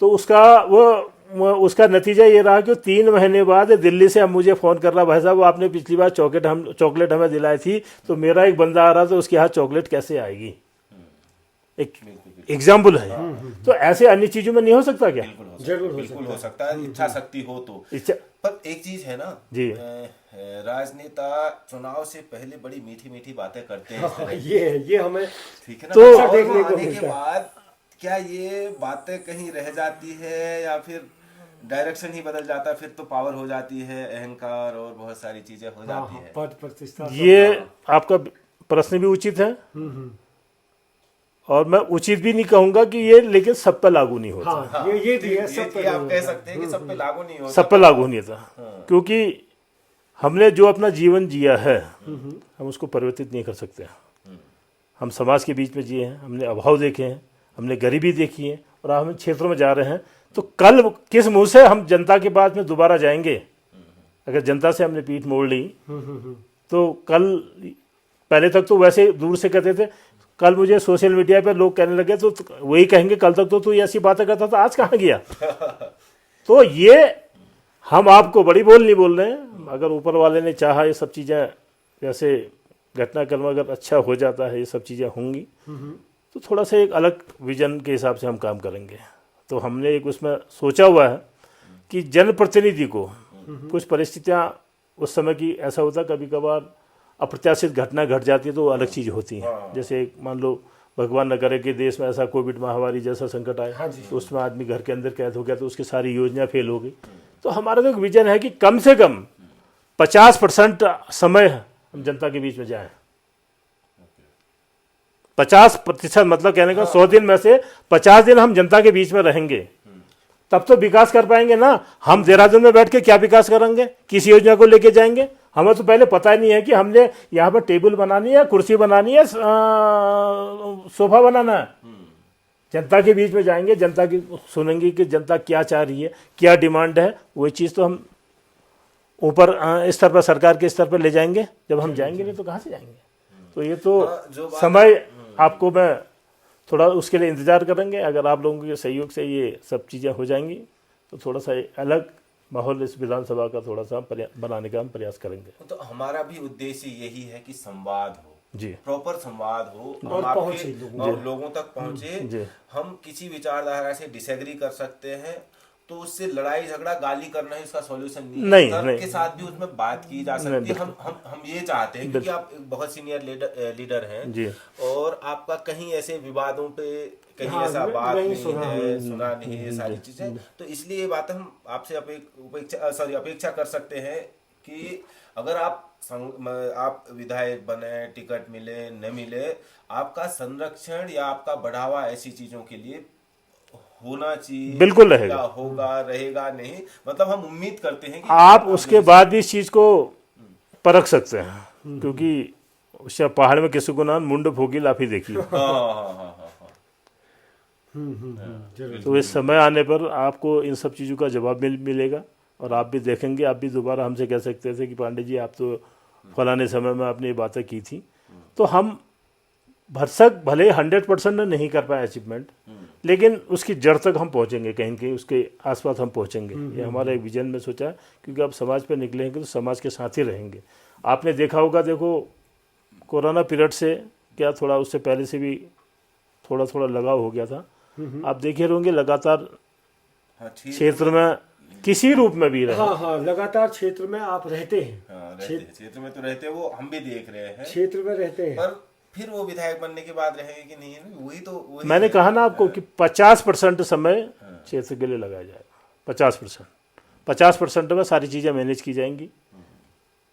तो उसका नतीजा ये रहा कि 3 महीने बाद दिल्ली से अब मुझे फ़ोन कर रहा, भाई साहब आपने पिछली बार चॉकलेट हमें दिलाई थी, तो मेरा एक बंदा आ रहा था, उसके हाथ चॉकलेट कैसे आएगी। एक एग्जाम्पल है। तो ऐसे अन्य चीज़ों में नहीं हो सकता क्या? बिल्कुल हो सकता है, इच्छा शक्ति हो तो। पर एक चीज है ना जी, राजनेता चुनाव से पहले बड़ी मीठी मीठी बातें करते हैं। ये हमें ठीक है ना, तो देखने को आने के बाद क्या ये बातें कहीं रह जाती है या फिर डायरेक्शन ही बदल जाता है, फिर तो पावर हो जाती है, अहंकार और बहुत सारी चीजें हो जाती है। पद प्रतिष्ठा, ये आपका प्रश्न भी उचित है, और मैं उचित भी नहीं कहूंगा कि ये, लेकिन सब पे लागू नहीं होता। हाँ, ये भी है, सब ये आप कह सकते हैं कि सब पे लागू नहीं होता, सब पे लागू नहीं होता, क्योंकि हमने जो अपना जीवन जिया है हम उसको परिवर्तित नहीं कर सकते। हम समाज के बीच में जिए हैं, हमने अभाव देखे हैं, हमने गरीबी देखी है, और हम क्षेत्रों में जा रहे हैं, तो कल किस मुंह से हम जनता के पास में दोबारा जाएंगे? अगर जनता से हमने पीठ मोड़ ली तो कल, पहले तक तो वैसे दूर से कहते थे, कल मुझे सोशल मीडिया पे लोग कहने लगे तो वही कहेंगे कल तक तो तू ऐसी बातें करता था, आज कहाँ गया। तो ये हम आपको बड़ी बोल नहीं बोल रहे हैं, अगर ऊपर वाले ने चाहा ये सब चीज़ें, जैसे घटनाक्रम अगर अच्छा हो जाता है, ये सब चीज़ें होंगी, तो थोड़ा सा एक अलग विजन के हिसाब से हम काम करेंगे। तो हमने एक उसमें सोचा हुआ है कि जनप्रतिनिधि को कुछ परिस्थितियाँ उस समय की ऐसा होता, कभी कभार अप्रत्याशित घटना घट जाती है तो अलग चीज़ होती है। जैसे मान लो भगवान न करे कि देश में ऐसा कोविड महामारी जैसा संकट आया, तो उसमें आदमी घर के अंदर कैद हो गया, तो उसकी सारी योजना फेल हो गई। तो हमारा तो एक विजन है कि कम से कम 50% समय हम जनता के बीच में जाएं। 50% मतलब कहने का 100 दिन में से 50 दिन हम जनता के बीच में रहेंगे, तब तो विकास कर पाएंगे ना। हम देहरादून में बैठ के क्या विकास करेंगे, किस योजना को लेके जाएंगे? हमें तो पहले पता ही नहीं है कि हमने यहाँ पर टेबल बनानी है, कुर्सी बनानी है, सोफा बनाना है। जनता के बीच में जाएंगे, जनता की सुनेंगे कि जनता क्या चाह रही है, क्या डिमांड है, वही चीज़ तो हम ऊपर स्तर पर, सरकार के स्तर पर ले जाएंगे। जब हम जाएंगे नहीं तो कहाँ से जाएंगे? तो ये तो समय आपको मैं थोड़ा उसके लिए इंतज़ार करेंगे। अगर आप लोगों के सहयोग से ये सब चीज़ें हो जाएंगी तो थोड़ा सा अलग माहौल इस विधानसभा का थोड़ा सा बनाने का हम प्रयास करेंगे। तो हमारा भी उद्देश्य यही है कि संवाद हो जी, प्रॉपर संवाद हो, और हम पहुंचे लोगों तक पहुंचे। हम किसी विचारधारा से डिसएग्री कर सकते हैं, तो उससे लड़ाई झगड़ा गाली करना ही उसका सॉल्यूशन नहीं है। तर्क के साथ भी उसमें बात की जा सकती है। हम ये चाहते हैं, क्योंकि आप एक बहुत सीनियर लीडर हैं जी, और आपका कहीं ऐसे विवादों पे कहीं ऐसा बात नहीं है, सुना नहीं है, सारी चीजें। तो इसलिए ये बात हम आपसे अपेक्षा कर सकते हैं कि अगर आप विधायक बने, टिकट मिले न मिले, आपका संरक्षण या आपका बढ़ावा ऐसी चीजों के लिए होना चाहिए। बिल्कुल रहेगा, होगा, रहेगा नहीं, मतलब हम उम्मीद करते हैं कि आप उसके बाद भी इस चीज को परख सकते हैं, क्योंकि उस पहाड़ में किसी को ना मुंड भोगी लाफी देखी। तो इस समय आने पर आपको इन सब चीज़ों का जवाब मिलेगा, और आप भी देखेंगे, आप भी दोबारा हमसे कह सकते थे कि पांडे जी आप तो फलाने समय में आपने ये बातें की थी। तो हम भरसक भले 100% नहीं कर पाए अचीवमेंट, लेकिन उसकी जड़ तक हम पहुंचेंगे, कहीं कहीं उसके आसपास हम पहुंचेंगे। ये हमारा एक विजन में सोचा है, क्योंकि अब समाज पे निकलेंगे तो समाज के साथ ही रहेंगे। आपने देखा होगा, देखो कोरोना पीरियड से क्या थोड़ा उससे पहले से भी थोड़ा थोड़ा लगाव हो गया था। आप देखे होंगे लगातार क्षेत्र में किसी रूप में भी रहे। हाँ हाँ, लगातार क्षेत्र में आप रहते हैं। हाँ, क्षेत्र में तो रहते हैं, वो हम भी देख रहे हैं, क्षेत्र में रहते हैं। पर फिर वो विधायक बनने के बाद रहेंगे कि नहीं, वही मैंने कहा ना आपको कि 50% समय क्षेत्र के लिए लगाया जाएगा। 50% में सारी चीज़ें मैनेज की जाएंगी।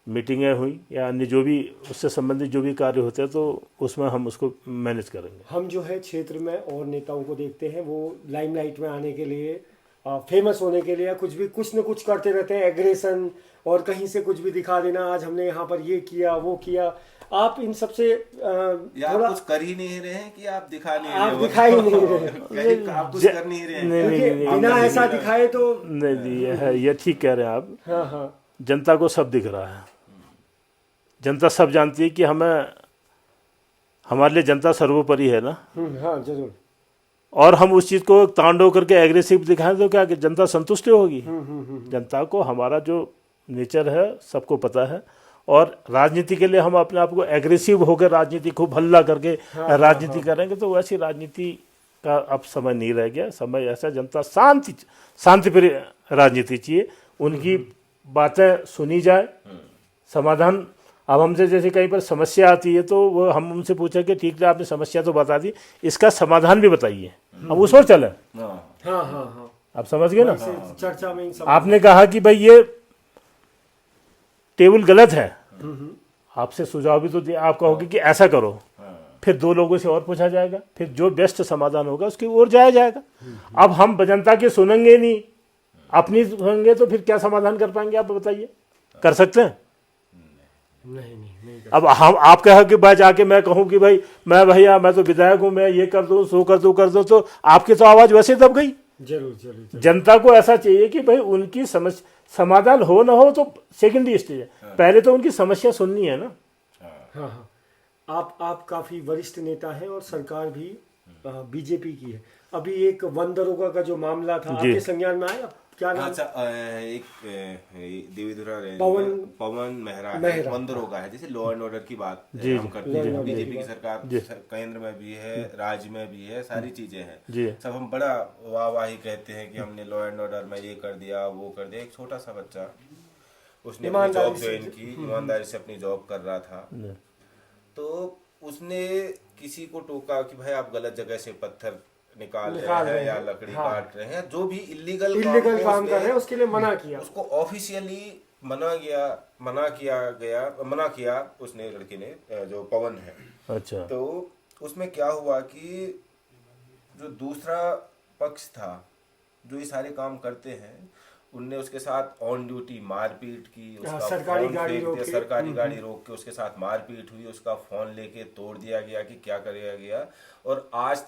मीटिंगें हुई या अन्य जो भी उससे संबंधित जो भी कार्य होते हैं, तो उसमें हम उसको मैनेज करेंगे। हम जो है क्षेत्र में और नेताओं को देखते हैं, वो लाइमलाइट में आने के लिए, फेमस होने के लिए कुछ न कुछ करते रहते हैं, एग्रेशन और कहीं से कुछ भी दिखा देना, आज हमने यहाँ पर ये किया वो किया। आप इन सबसे थोड़ा कुछ कर ही नहीं रहे हैं कि आप दिखा नहीं रहे, आप दिखा ही नहीं रहे, आप कुछ कर नहीं रहे हैं। क्योंकि बिना ऐसा दिखाए तो नहीं, ये ठीक कह रहे हैं आप। हाँ हाँ, जनता को सब दिख रहा है, जनता सब जानती है कि हमारे लिए जनता सर्वोपरि है ना। हाँ जरूर। और हम उस चीज़ को तांडव करके एग्रेसिव दिखाएं तो क्या कि जनता संतुष्ट होगी? जनता को हमारा जो नेचर है सबको पता है। और राजनीति के लिए हम अपने आप को एग्रेसिव होकर राजनीति खूब हल्ला करके राजनीति करेंगे तो वैसी राजनीति का अब समय नहीं रह गया। समय ऐसा, जनता शांति प्रिय राजनीति चाहिए, उनकी बातें सुनी जाए, समाधान। अब हमसे जैसे कहीं पर समस्या आती है तो वो हम उनसे पूछे कि ठीक है आपने समस्या तो बता दी, इसका समाधान भी बताइए, अब उस पर चले। हाँ हाँ हाँ, आप समझ गए ना। चर्चा में आपने कहा कि भाई ये टेबल गलत है, आपसे सुझाव भी तो दिया, आप कहोगे कि ऐसा करो, फिर 2 लोगों से और पूछा जाएगा, फिर जो बेस्ट समाधान होगा उसकी ओर जाया जाएगा। अब हम जनता के सुनेंगे नहीं, अपनी सुनेंगे तो फिर क्या समाधान कर पाएंगे? आप बताइए, कर सकते हैं? नहीं। अब हम आप कहो कि भाई जाके मैं कहूँ कि भाई भैया मैं तो विधायक हूँ, मैं ये कर दूँ सो कर दूँ तो आपकी तो आवाज़ वैसे दब गई। जरूर। जनता को ऐसा चाहिए कि भाई उनकी समस्या समाधान हो ना हो तो सेकेंडरी स्टेज है, पहले तो उनकी समस्या सुननी है ना। हाँ, आप काफी वरिष्ठ नेता हैं और सरकार भी बीजेपी की है। अभी एक वन दरोगा का जो मामला था आपके संज्ञान में आया? क्या नाम? अच्छा, एक देवीधुरा पवन मेहरा वन दरोगा है। जैसे लॉ एंड ऑर्डर की बात हम करते हैं, बीजेपी की सरकार केंद्र में भी है, राज्य में भी है, सारी चीजें हैं, सब हम बड़ा वाहवाही कहते हैं कि हमने लॉ एंड ऑर्डर में ये कर दिया वो कर दिया। एक छोटा सा बच्चा, उसने अपनी जॉब ज्वाइन की, ईमानदारी से अपनी जॉब कर रहा था, तो उसने किसी को टोका कि भाई आप गलत जगह से पत्थर निकाल रहे हैं या लकड़ी काट रहे हैं, जो भी इलीगल काम कर रहे हैं, उसके लिए मना किया। उसको ऑफिशियली मना किया उसने, लड़के ने, जो पवन है। अच्छा। तो उसमें क्या हुआ कि जो दूसरा पक्ष था, जो ये सारे काम करते हैं, उनने उसके साथ ऑन ड्यूटी मारपीट की, उसका सरकारी गाड़ी रोक के उसके साथ मारपीट हुई, उसका फोन लेके तोड़ दिया गया कि क्या करेगा गया। और आज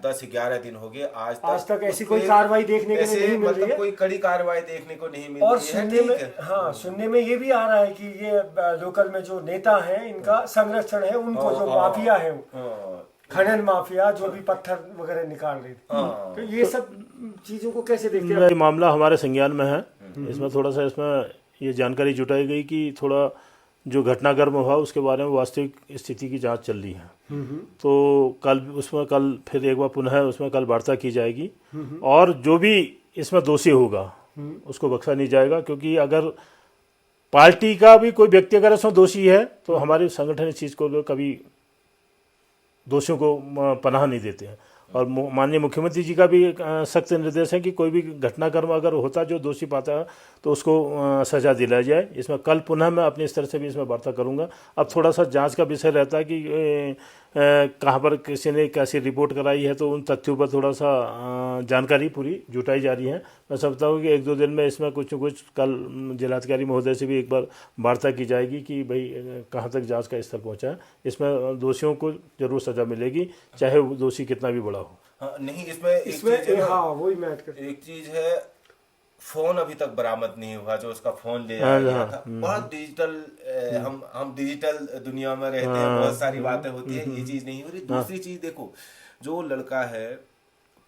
10-11 दिन हो गए, आज तक ऐसी कोई कार्रवाई देखने को नहीं मिल रही है, कोई कड़ी कार्रवाई देखने को नहीं मिल और रही है। सुनने में ये भी आ रहा है कि ये लोकल में जो नेता हैं इनका संरक्षण है, उनको जो माफिया है, खनन माफिया, जो भी पत्थर वगैरह निकाल रहे थे, तो ये सब चीजों को कैसे देखते हैं? ये मामला हमारे संज्ञान में है। इसमें थोड़ा सा इसमें ये जानकारी जुटाई गई कि थोड़ा जो घटनाक्रम हुआ उसके बारे में वास्तविक स्थिति की जांच चल रही है। तो कल फिर एक बार पुनः उसमें कल वार्ता की जाएगी, और जो भी इसमें दोषी होगा उसको बख्शा नहीं जाएगा, क्योंकि अगर पार्टी का भी कोई व्यक्ति अगर इसमें दोषी है तो हमारे संगठन इस चीज़ को कभी दोषियों को पनाह नहीं देते हैं। और माननीय मुख्यमंत्री जी का भी सख्त निर्देश है कि कोई भी घटनाक्रम अगर होता है जो दोषी पाता है तो उसको सजा दिलाई जाए। इसमें कल पुनः मैं अपने स्तर से भी इसमें वार्ता करूंगा। अब थोड़ा सा जांच का विषय रहता है कि कहाँ पर किसी ने कैसी रिपोर्ट कराई है, तो उन तथ्यों पर थोड़ा सा जानकारी पूरी जुटाई जा रही है। मैं समझता हूँ कि 1-2 दिन में इसमें कुछ न कुछ कल जिलाधिकारी महोदय से भी एक बार वार्ता की जाएगी कि भाई कहाँ तक जांच का स्तर पहुँचा है। इसमें दोषियों को जरूर सजा मिलेगी, चाहे वो दोषी कितना भी बड़ा हो। हाँ, नहीं, इसमें हाँ, वही मैं एक चीज़ है, फोन अभी तक बरामद नहीं हुआ, जो उसका फोन ले आया गया था। बहुत डिजिटल, हम डिजिटल दुनिया में रहते हैं, बहुत सारी बातें होती है, ये चीज नहीं हो रही। दूसरी चीज देखो, जो लड़का है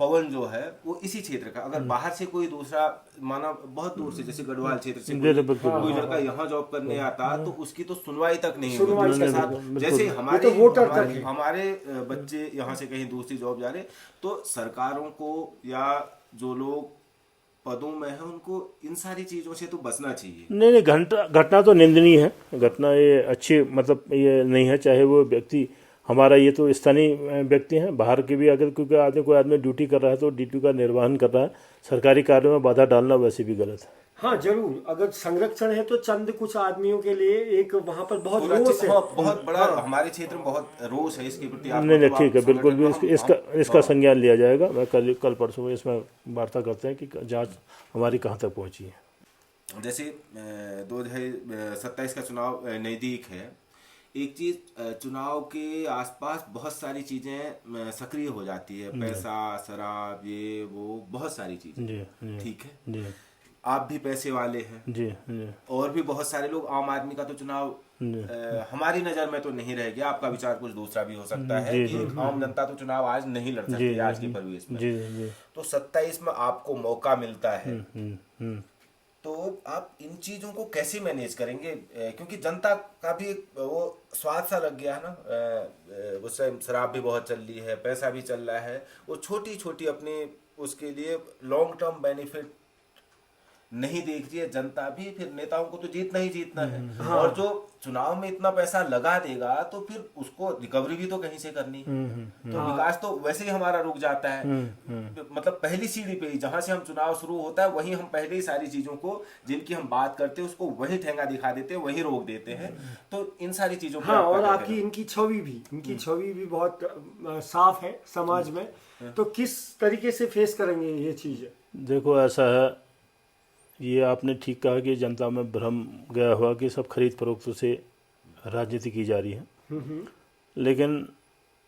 पवन जो है वो इसी क्षेत्र का, अगर बाहर से कोई दूसरा माना बहुत दूर से, जैसे गढ़वाल क्षेत्र से कोई लड़का यहाँ जॉब करने आता तो उसकी तो सुनवाई तक नहीं होती उसके साथ। जैसे हमारे बच्चे यहाँ से कहीं दूसरी जॉब जा रहे, तो सरकारों को या जो लोग पदों में है उनको इन सारी चीजों से तो बचना चाहिए। नहीं, घटना तो निंदनीय है, घटना ये अच्छी मतलब ये नहीं है, चाहे वो व्यक्ति हमारा ये तो स्थानीय व्यक्ति हैं, बाहर के भी अगर कोई आदमी ड्यूटी कर रहा है तो ड्यूटी का निर्वहन कर रहा है, सरकारी कार्यों में बाधा डालना वैसे भी गलत है। हाँ जरूर, अगर संरक्षण है तो चंद कुछ आदमियों के लिए एक वहाँ पर बहुत रोष है, बहुत बड़ा हमारे क्षेत्र में बहुत रोष है इसके प्रति। नहीं ठीक है, बिल्कुल भी इसका संज्ञान लिया जाएगा। मैं कल परसों इसमें वार्ता करते हैं कि जांच हमारी कहाँ तक पहुँची है। जैसे 2027 का चुनाव नजदीक है, एक चीज चुनाव के आसपास बहुत सारी चीजें सक्रिय हो जाती है, पैसा, शराब, ये वो बहुत सारी चीजें, ठीक है जी। आप भी पैसे वाले हैं जी, और भी बहुत सारे लोग, आम आदमी का तो चुनाव हमारी नजर में तो नहीं रह गया, आपका विचार कुछ दूसरा भी हो सकता है कि आम जनता तो चुनाव आज नहीं लड़ सकती आज की परिवेश में। तो 27 में आपको मौका मिलता है, तो आप इन चीजों को कैसे मैनेज करेंगे? क्योंकि जनता का भी वो स्वाद सा लग गया है ना, उससे शराब भी बहुत चल रही है, पैसा भी चल रहा है, वो छोटी छोटी अपने उसके लिए लॉन्ग टर्म बेनिफिट नहीं देख रही है जनता भी। फिर नेताओं को तो जीतना ही जीतना है, और जो चुनाव में इतना पैसा लगा देगा तो फिर उसको रिकवरी भी तो कहीं से करनी है, तो विकास तो वैसे ही हमारा रुक जाता है। मतलब पहली सीढ़ी पे ही जहां से हम चुनाव शुरू होता है वहीं हम पहले ही सारी चीजों को जिनकी हम बात करते हैं उसको वही ठेंगा दिखा देते हैं, वही रोक देते हैं। तो इन सारी चीजों हाँ, और आपकी इनकी छवि भी बहुत साफ है समाज में, तो किस तरीके से फेस करेंगे ये चीज? देखो ऐसा है, ये आपने ठीक कहा कि जनता में भ्रम गया हुआ कि सब खरीद फरोख्त से राजनीति की जा रही है, लेकिन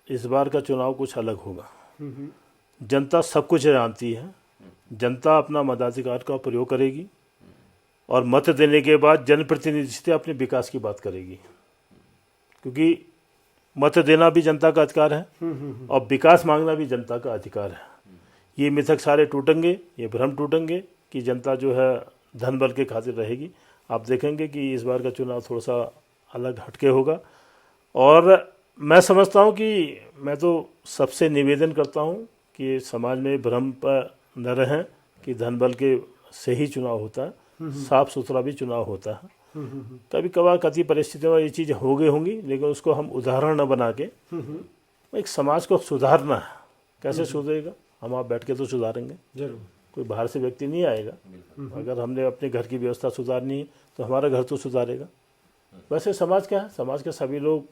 इस बार का चुनाव कुछ अलग होगा। जनता सब कुछ जानती है, जनता अपना मताधिकार का प्रयोग करेगी और मत देने के बाद जनप्रतिनिधि से अपने विकास की बात करेगी, क्योंकि मत देना भी जनता का अधिकार है और विकास मांगना भी जनता का अधिकार है। ये मिथक सारे टूटेंगे, ये भ्रम टूटेंगे कि जनता जो है धन बल के खातिर रहेगी। आप देखेंगे कि इस बार का चुनाव थोड़ा सा अलग हटके होगा, और मैं समझता हूँ कि मैं तो सबसे निवेदन करता हूँ कि समाज में भ्रम पर न रहें कि धन बल के से ही चुनाव होता है, साफ सुथरा भी चुनाव होता है। कभी कभार कति परिस्थितियों में ये चीज़ें हो गई होंगी, लेकिन उसको हम उदाहरण न बना के एक समाज को सुधारना है। कैसे सुधरेगा? हम आप बैठ के तो सुधारेंगे जरूर, कोई बाहर से व्यक्ति नहीं आएगा। अगर हमने अपने घर की व्यवस्था सुधारनी है तो हमारा घर तो सुधारेगा। वैसे समाज क्या है, समाज के सभी लोग,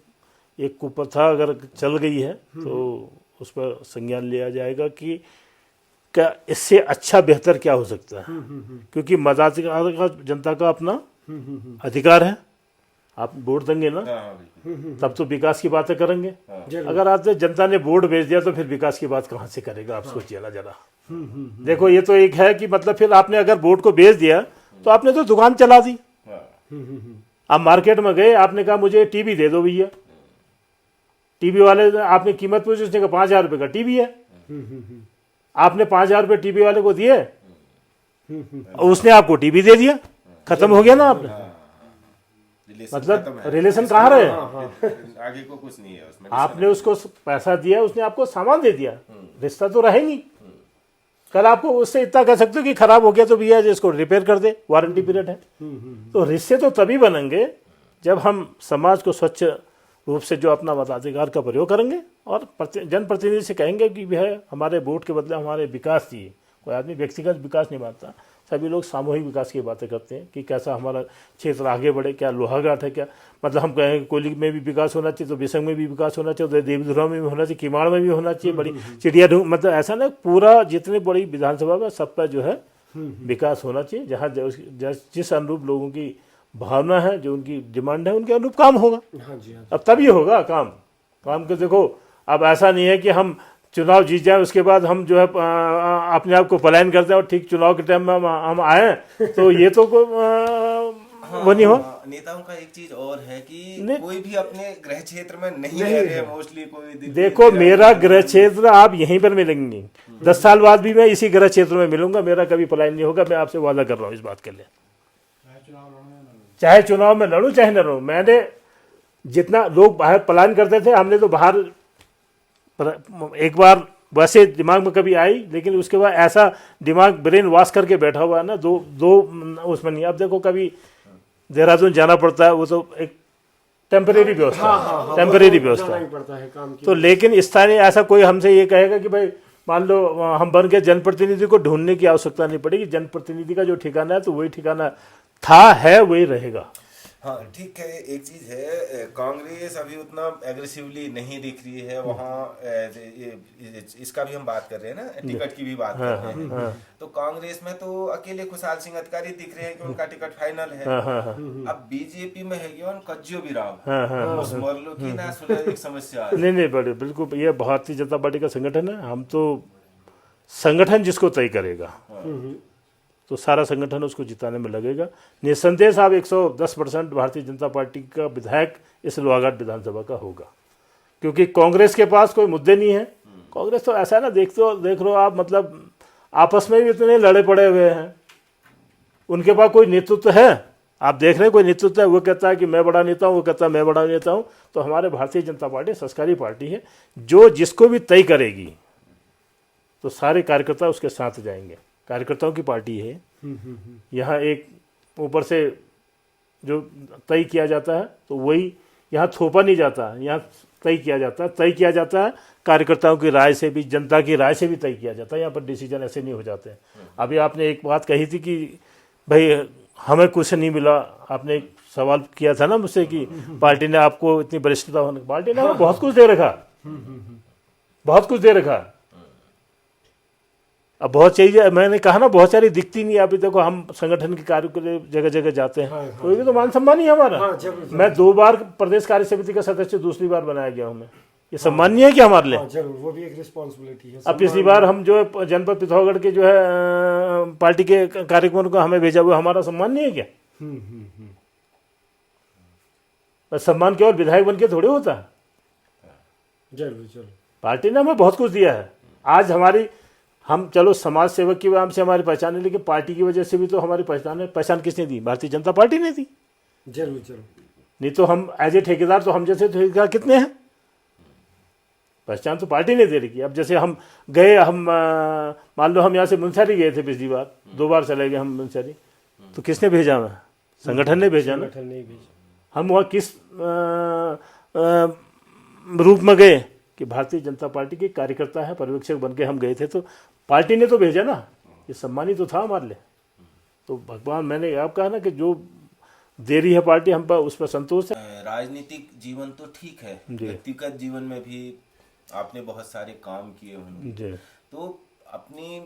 एक कुप्रथा अगर चल गई है तो उस पर संज्ञान लिया जाएगा कि क्या इससे अच्छा बेहतर क्या हो सकता है, क्योंकि मताधिकार का जनता का अपना अधिकार है। आप वोट देंगे ना तब तो विकास की बातें करेंगे। अगर आज जनता ने वोट भेज दिया तो फिर विकास की बात कहाँ से करेगा? आप सोचिए ना जरा। देखो ये तो एक है कि मतलब फिर आपने अगर वोट को बेच दिया तो आपने तो दुकान चला दी। आप मार्केट में गए, आपने कहा मुझे टीवी दे दो भैया, टीवी वाले आपने कीमत पूछी, उसने कहा 5,000 रुपये का टीवी है। आपने 5,000 रुपये टीवी वाले को दिए, उसने आपको टीवी दे दिया, खत्म हो गया ना। आपने मतलब रिलेशन कहाँ रहे? आगे को कुछ नहीं है उसमें। आपने उसको पैसा दिया, उसने आपको सामान दे दिया, रिश्ता तो रहे नहीं। कल आपको उससे इतना कह सकते हो कि खराब हो गया तो भैया इसको रिपेयर कर दे, वारंटी पीरियड है। तो रिश्ते तो तभी बनेंगे जब हम समाज को स्वच्छ रूप से जो अपना मताधिकार का प्रयोग करेंगे और जनप्रतिनिधि से कहेंगे कि भैया हमारे वोट के बदले हमारे विकास चाहिए। कोई आदमी व्यक्तिगत विकास नहीं मानता, सभी लोग सामूहिक विकास की बातें करते हैं कि कैसा हमारा क्षेत्र आगे बढ़े। क्या लोहाघाट है क्या? मतलब हम कहेंगे कोयली में भी विकास होना चाहिए तो बिसंग में भी विकास होना चाहिए, देवधुरा में भी होना चाहिए, किमाड़ में भी होना चाहिए, बड़ी चिड़िया मतलब ऐसा ना पूरा जितनी बड़ी विधानसभा में सब पर जो है विकास होना चाहिए। जहाँ जिस अनुरूप लोगों की भावना है, जो उनकी डिमांड है, उनके अनुरूप काम होगा। अब तभी होगा काम के। देखो अब ऐसा नहीं है कि हम चुनाव जीत जाए उसके बाद हम जो है अपने आप को पलायन करते हैं और ठीक चुनाव के टाइम में हम आए तो ये तो वो नहीं हो। नेताओं का एक चीज और है कि नहीं। कोई भी अपने गृह क्षेत्र में नहीं रह रहे मोस्टली। कोई देखो मेरा गृह क्षेत्र आप यहीं पर मिलेंगे, 10 साल बाद भी मैं इसी गृह क्षेत्र में मिलूंगा, मेरा कभी पलायन नहीं होगा। मैं आपसे वादा कर रहा हूँ इस बात के लिए, चाहे चुनाव में लड़ूं चाहे न लड़ूं। मैंने जितना लोग बाहर पलायन करते थे, हमने तो बाहर एक बार वैसे दिमाग में कभी आई, लेकिन उसके बाद ऐसा दिमाग ब्रेन वॉश करके बैठा हुआ है ना, दो उसमें नहीं। अब देखो कभी देहरादून जाना पड़ता है, वो तो एक टेम्परेरी व्यवस्था, टेम्परेरी व्यवस्था पड़ता है काम की। तो लेकिन स्थानीय ऐसा कोई हमसे ये कहेगा कि भाई मान लो हम बन के जनप्रतिनिधि को ढूंढने की आवश्यकता नहीं पड़ेगी। जनप्रतिनिधि का जो ठिकाना है तो वही ठिकाना था, है, वही रहेगा। हाँ ठीक है। एक चीज है, कांग्रेस अभी उतना एग्रेसिवली नहीं दिख रही है वहाँ। इसका भी हम बात कर रहे हैं ना, टिकट की भी बात कर रहे हैं। तो कांग्रेस में तो अकेले खुशहाल सिंह अधिकारी दिख रहे हैं कि उनका टिकट फाइनल है। अब बीजेपी में है कज्जो भी राव उस मरलो की ना सुने एक समस्या है। नहीं बड़े बिल्कुल, ये भारतीय जनता पार्टी का संगठन है। हम तो संगठन जिसको तय करेगा तो सारा संगठन उसको जिताने में लगेगा। निस्संदेह साहब 110% भारतीय जनता पार्टी का विधायक इस लोहाघाट विधानसभा का होगा, क्योंकि कांग्रेस के पास कोई मुद्दे नहीं है। कांग्रेस तो ऐसा है ना, देख लो आप, मतलब आपस में भी इतने लड़े पड़े हुए हैं, उनके पास कोई नेतृत्व है? आप देख रहे हैं कोई नेतृत्व है? वो कहता है कि मैं बड़ा नेता हूँ, वो कहता है मैं बड़ा नेता हूँ। तो हमारे भारतीय जनता पार्टी संस्कारी पार्टी है, जो जिसको भी तय करेगी तो सारे कार्यकर्ता उसके साथ जाएंगे। कार्यकर्ताओं की पार्टी है। यहाँ एक ऊपर से जो तय किया जाता है तो वही, यहाँ थोपा नहीं जाता, यहाँ तय किया जाता है कार्यकर्ताओं की राय से भी, जनता की राय से भी तय किया जाता है। यहाँ पर डिसीजन ऐसे नहीं हो जाते हैं। अभी आपने एक बात कही थी कि भाई हमें कुछ नहीं मिला। आपने एक सवाल किया था ना मुझसे कि पार्टी ने आपको इतनी वरिष्ठता होने, पार्टी ने हमें बहुत कुछ दे रखा, बहुत कुछ दे रखा। अब बहुत चीजें मैंने कहा ना, बहुत सारी दिखती नहीं। अभी देखो हम संगठन के कार्य के लिए जगह जगह जाते हैं, तो ये तो मान सम्मान ही है हमारा। मैं 2 बार प्रदेश कार्य समिति का सदस्य, दूसरी बार बनाया गया हूँ मैं। ये सम्मान नहीं है क्या हमारे लिए? जरूर, वो भी एक रिस्पॉन्सिबिलिटी है। अब पिछली बार हम जो है जनपद पिथौरागढ़ के जो है पार्टी के कार्यक्रमों को हमें भेजा हुआ, हमारा सम्मान नहीं है क्या? सम्मान केवल विधायक बन के थोड़े होता है। जरूर, पार्टी ने हमें बहुत कुछ दिया है। आज हमारी, हम चलो समाज सेवक की नाम से हमारी पहचान है, लेकिन पार्टी की वजह से भी तो हमारी पहचान किसने दी? भारतीय जनता पार्टी ने दी। जरूर। नहीं तो हम एज ए ठेकेदार, तो हम जैसे ठेकेदार कितने हैं? पहचान तो पार्टी ने दे रखी। अब जैसे हम गए, हम मान लो हम यहाँ से मुंसरी गए थे पिछली बार, 2 बार चले गए हम मुंसरी, तो किसने भेजा हमें? संगठन ने भेजा ना। हम वहाँ किस रूप में गए कि भारतीय जनता पार्टी के कार्यकर्ता है, पर्यवेक्षक बन के हम गए थे, तो पार्टी ने तो भेजा ना। ये सम्मानित तो था हमारे लिए। तो भगवान, मैंने आप कहा ना कि जो दे रही है पार्टी, हम पर उस पर संतोष है। राजनीतिक जीवन तो ठीक है, व्यक्तिगत जीवन में भी आपने बहुत सारे काम किए होंगे, तो अपनी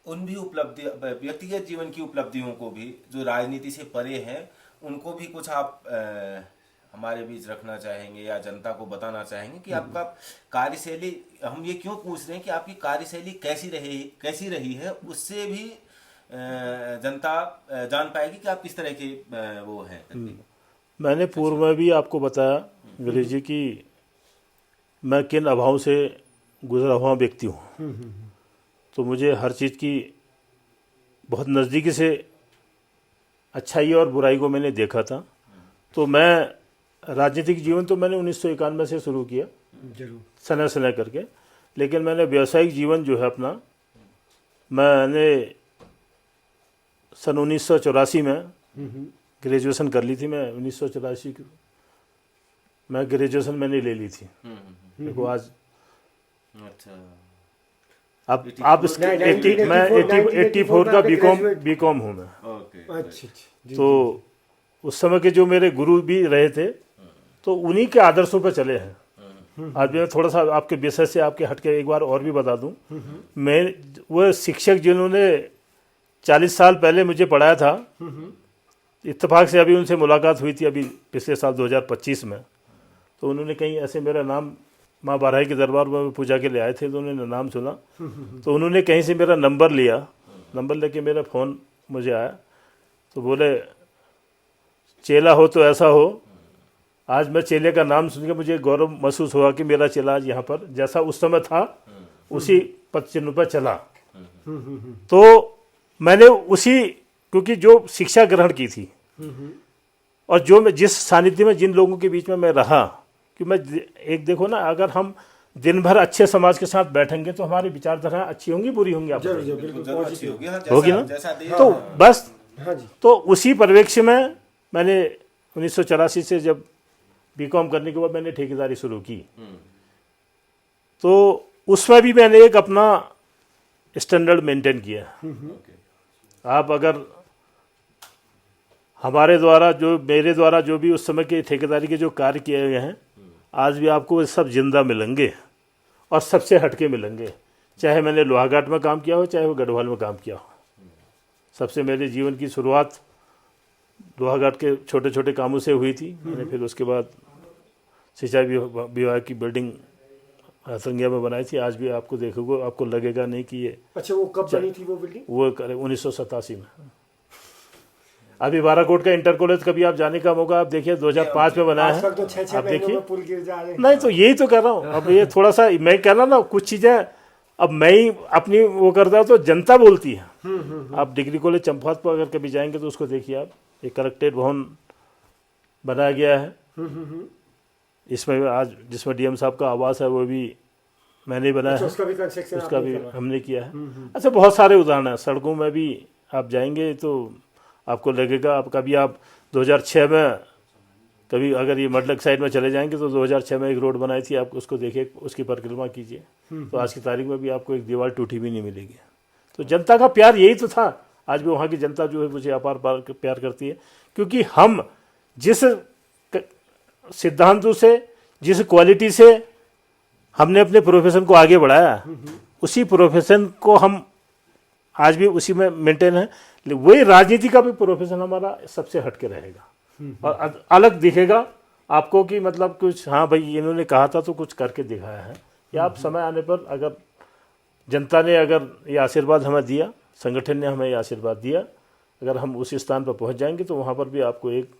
उन भी उपलब्धि, व्यक्तिगत जीवन की उपलब्धियों को भी जो राजनीति से परे हैं, उनको भी कुछ आप हमारे बीच रखना चाहेंगे या जनता को बताना चाहेंगे कि आपका कार्यशैली, हम ये क्यों पूछ रहे हैं कि आपकी कार्यशैली कैसी रही है, उससे भी जनता जान पाएगी कि आप किस तरह के वो हैं। मैंने पूर्व में भी आपको बताया गिरीश जी कि मैं किन अभावों से गुजरा हुआ व्यक्ति हूँ। तो मुझे हर चीज़ की बहुत नज़दीकी से अच्छाई और बुराई को मैंने देखा था। तो मैं राजनीतिक जीवन तो मैंने 1991 से शुरू किया, समय करके, लेकिन मैंने व्यावसायिक जीवन जो है अपना, मैंने सन 1984 में ग्रेजुएशन कर ली थी। मैं 1984 की मैं ग्रेजुएशन मैंने ले ली थी। देखो आज, अच्छा, आप मैं 84 का बीकॉम हूँ मैं। अच्छा। तो उस समय के जो मेरे गुरु भी रहे थे, तो उन्हीं के आदर्शों पर चले हैं। आज मैं थोड़ा सा आपके विषय से आपके हटके एक बार और भी बता दूं, मैं वो शिक्षक जिन्होंने 40 साल पहले मुझे पढ़ाया था, इत्तेफाक से अभी उनसे मुलाकात हुई थी अभी पिछले साल 2025 में। तो उन्होंने कहीं ऐसे मेरा नाम माँ बाराही के दरबार में पूजा के लिए आए थे, तो उन्होंने नाम सुना, तो उन्होंने कहीं से मेरा नंबर लिया, नंबर लेके मेरा फ़ोन मुझे आया, तो बोले चेला हो तो ऐसा हो। आज मैं चेले का नाम सुन के मुझे गौरव महसूस हुआ कि मेरा चेला आज यहाँ पर जैसा उस समय था उसी पद चिन्ह पर चला। तो मैंने उसी, क्योंकि जो शिक्षा ग्रहण की थी और जो मैं जिस सानिध्य में जिन लोगों के बीच में मैं रहा, कि मैं एक देखो ना, अगर हम दिन भर अच्छे समाज के साथ बैठेंगे तो हमारी विचारधारा अच्छी होंगी बुरी होंगी, आप जरूर बताइए। बिल्कुल जरूर अच्छी होगी, हाँ, होगी ना? जैसा देश, तो हाँ। बस, हाँ जी, तो उसी परिवेक्ष्य में मैंने 1984 से जब बीकॉम करने के बाद मैंने ठेकेदारी शुरू की, तो उसमें भी मैंने एक अपना स्टैंडर्ड मेंटेन किया। आप अगर हमारे द्वारा जो, मेरे द्वारा जो भी उस समय के ठेकेदारी के जो कार्य किए गए हैं, आज भी आपको वो सब जिंदा मिलेंगे और सबसे हटके मिलेंगे। चाहे मैंने लोहाघाट में काम किया हो, चाहे वो गढ़वाल में काम किया हो। सबसे मेरे जीवन की शुरुआत लोहाघाट के छोटे छोटे कामों से हुई थी। मैंने फिर उसके बाद सिंचाई विभाग की बिल्डिंग हथरंगिया में बनाई थी। आज भी आपको देखोगे, आपको लगेगा नहीं कि ये, अच्छा वो कब बनी थी वो बिल्डिंग? वो 1987 में। अभी बाराकोट का इंटर कॉलेज कभी आप जाने का मौका, आप देखिए 2005 में बनाया आजकल तो है, 6-6 आप महीनों देखिए। में पुल गिर जा रहे हैं। नहीं तो यही तो कर रहा हूँ। अब ये थोड़ा सा मैं कह रहा ना, कुछ चीज़ें अब मैं ही अपनी वो करता हूँ तो जनता बोलती है। आप डिग्री कॉलेज चंपावत पर अगर कभी जाएंगे तो उसको देखिए आप, एक कलेक्ट्रेट भवन बनाया गया है। इसमें आज जिसमें डीएम साहब का आवास है वो भी मैंने ही बनाया अच्छा, है, उसका भी कंस्ट्रक्शन उसका आपने भी करवाया? हमने किया है। अच्छा, बहुत सारे उदाहरण हैं। सड़कों में भी आप जाएंगे तो आपको लगेगा, आप कभी आप 2006 में कभी अगर ये मडलक साइड में चले जाएंगे तो 2006 में एक रोड बनाई थी, आप उसको देखिए, उसकी परिक्रमा कीजिए तो आज की तारीख में भी आपको एक दीवार टूटी भी नहीं मिलेगी। तो जनता का प्यार यही तो था। आज भी वहाँ की जनता जो है मुझे अपार प्यार करती है, क्योंकि हम जिस सिद्धांतों से, जिस क्वालिटी से हमने अपने प्रोफेशन को आगे बढ़ाया, उसी प्रोफेशन को हम आज भी उसी में मेंटेन है। वही राजनीति का भी प्रोफेशन हमारा सबसे हटके रहेगा और अलग दिखेगा आपको कि मतलब कुछ, हाँ भाई इन्होंने कहा था तो कुछ करके दिखाया है। या आप समय आने पर अगर जनता ने अगर ये आशीर्वाद हमें दिया, संगठन ने हमें ये आशीर्वाद दिया, अगर हम उस स्थान पर पहुंच जाएंगे तो वहाँ पर भी आपको एक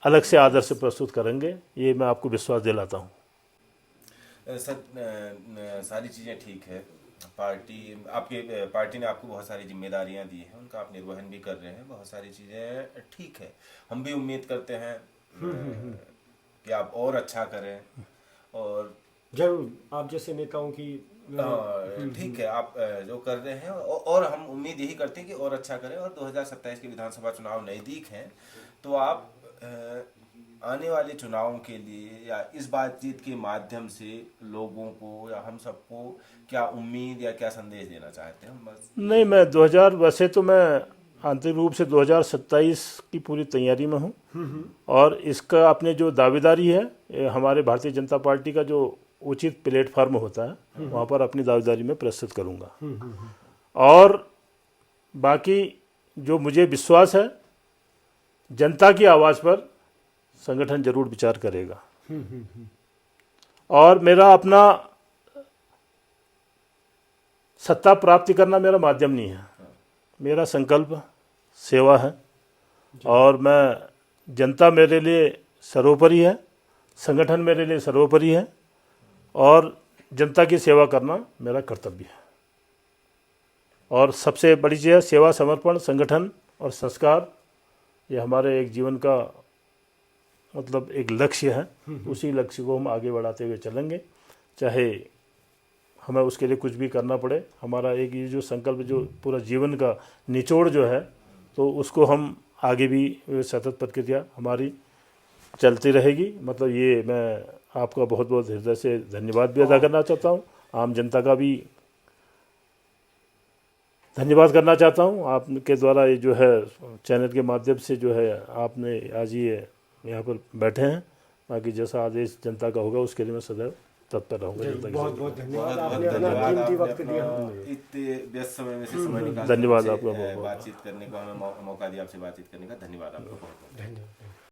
अलग से आदर्श प्रस्तुत करेंगे, ये मैं आपको विश्वास दिलाता हूँ। सर, सारी चीज़ें ठीक है। पार्टी पार्टी ने आपको बहुत सारी जिम्मेदारियां दी हैं, उनका आप निर्वहन भी कर रहे हैं, बहुत सारी चीज़ें ठीक है। हम भी उम्मीद करते हैं कि आप और अच्छा करें, और जरूर आप जैसे नेताओं की ठीक है आप जो कर रहे हैं, और हम उम्मीद यही करते हैं कि और अच्छा करें। और 2027 के विधानसभा चुनाव नज़दीक हैं, तो आप आने वाले चुनावों के लिए या इस बातचीत के माध्यम से लोगों को या हम सबको क्या उम्मीद या क्या संदेश देना चाहते हैं? बस नहीं, मैं 2000 वैसे तो मैं आंतरिक रूप से 2027 की पूरी तैयारी में हूँ, और इसका अपने जो दावेदारी है, ये हमारे भारतीय जनता पार्टी का जो उचित प्लेटफार्म होता है वहाँ पर अपनी दावेदारी में प्रस्तुत करूँगा। और बाकी जो मुझे विश्वास है, जनता की आवाज़ पर संगठन जरूर विचार करेगा। और मेरा अपना सत्ता प्राप्ति करना मेरा माध्यम नहीं है, मेरा संकल्प सेवा है। और मैं, जनता मेरे लिए सर्वोपरि है, संगठन मेरे लिए सर्वोपरि है, और जनता की सेवा करना मेरा कर्तव्य है। और सबसे बड़ी चीज़ है सेवा, समर्पण, संगठन और संस्कार। ये हमारे एक जीवन का मतलब एक लक्ष्य है। उसी लक्ष्य को हम आगे बढ़ाते हुए चलेंगे, चाहे हमें उसके लिए कुछ भी करना पड़े। हमारा एक ये जो संकल्प, जो पूरा जीवन का निचोड़ जो है, तो उसको हम आगे भी सतत प्रक्रिया हमारी चलती रहेगी। मतलब ये मैं आपका बहुत बहुत हृदय से धन्यवाद भी अदा करना चाहता हूँ, आम जनता का भी धन्यवाद करना चाहता हूँ। आपके द्वारा ये जो है चैनल के माध्यम से जो है आपने आज ये यहाँ पर बैठे हैं। बाकी जैसा आदेश जनता का होगा उसके लिए मैं सदैव तत्पर रहूँगा। जनता की बहुत सेवा बहुत के लिए। धन्यवाद, बहुत आपने अपना धन्यवाद, कीमती आपने वक्त दिया। अपना इतने व्यस्त समय में से समय निकाल धन्यवाद के आपका बहुत बहुत। बातचीत करने का, हमें मौका दिया आपसे बातचीत करने का। धन्यवाद आपका बहुत बहुत। धन्यवाद।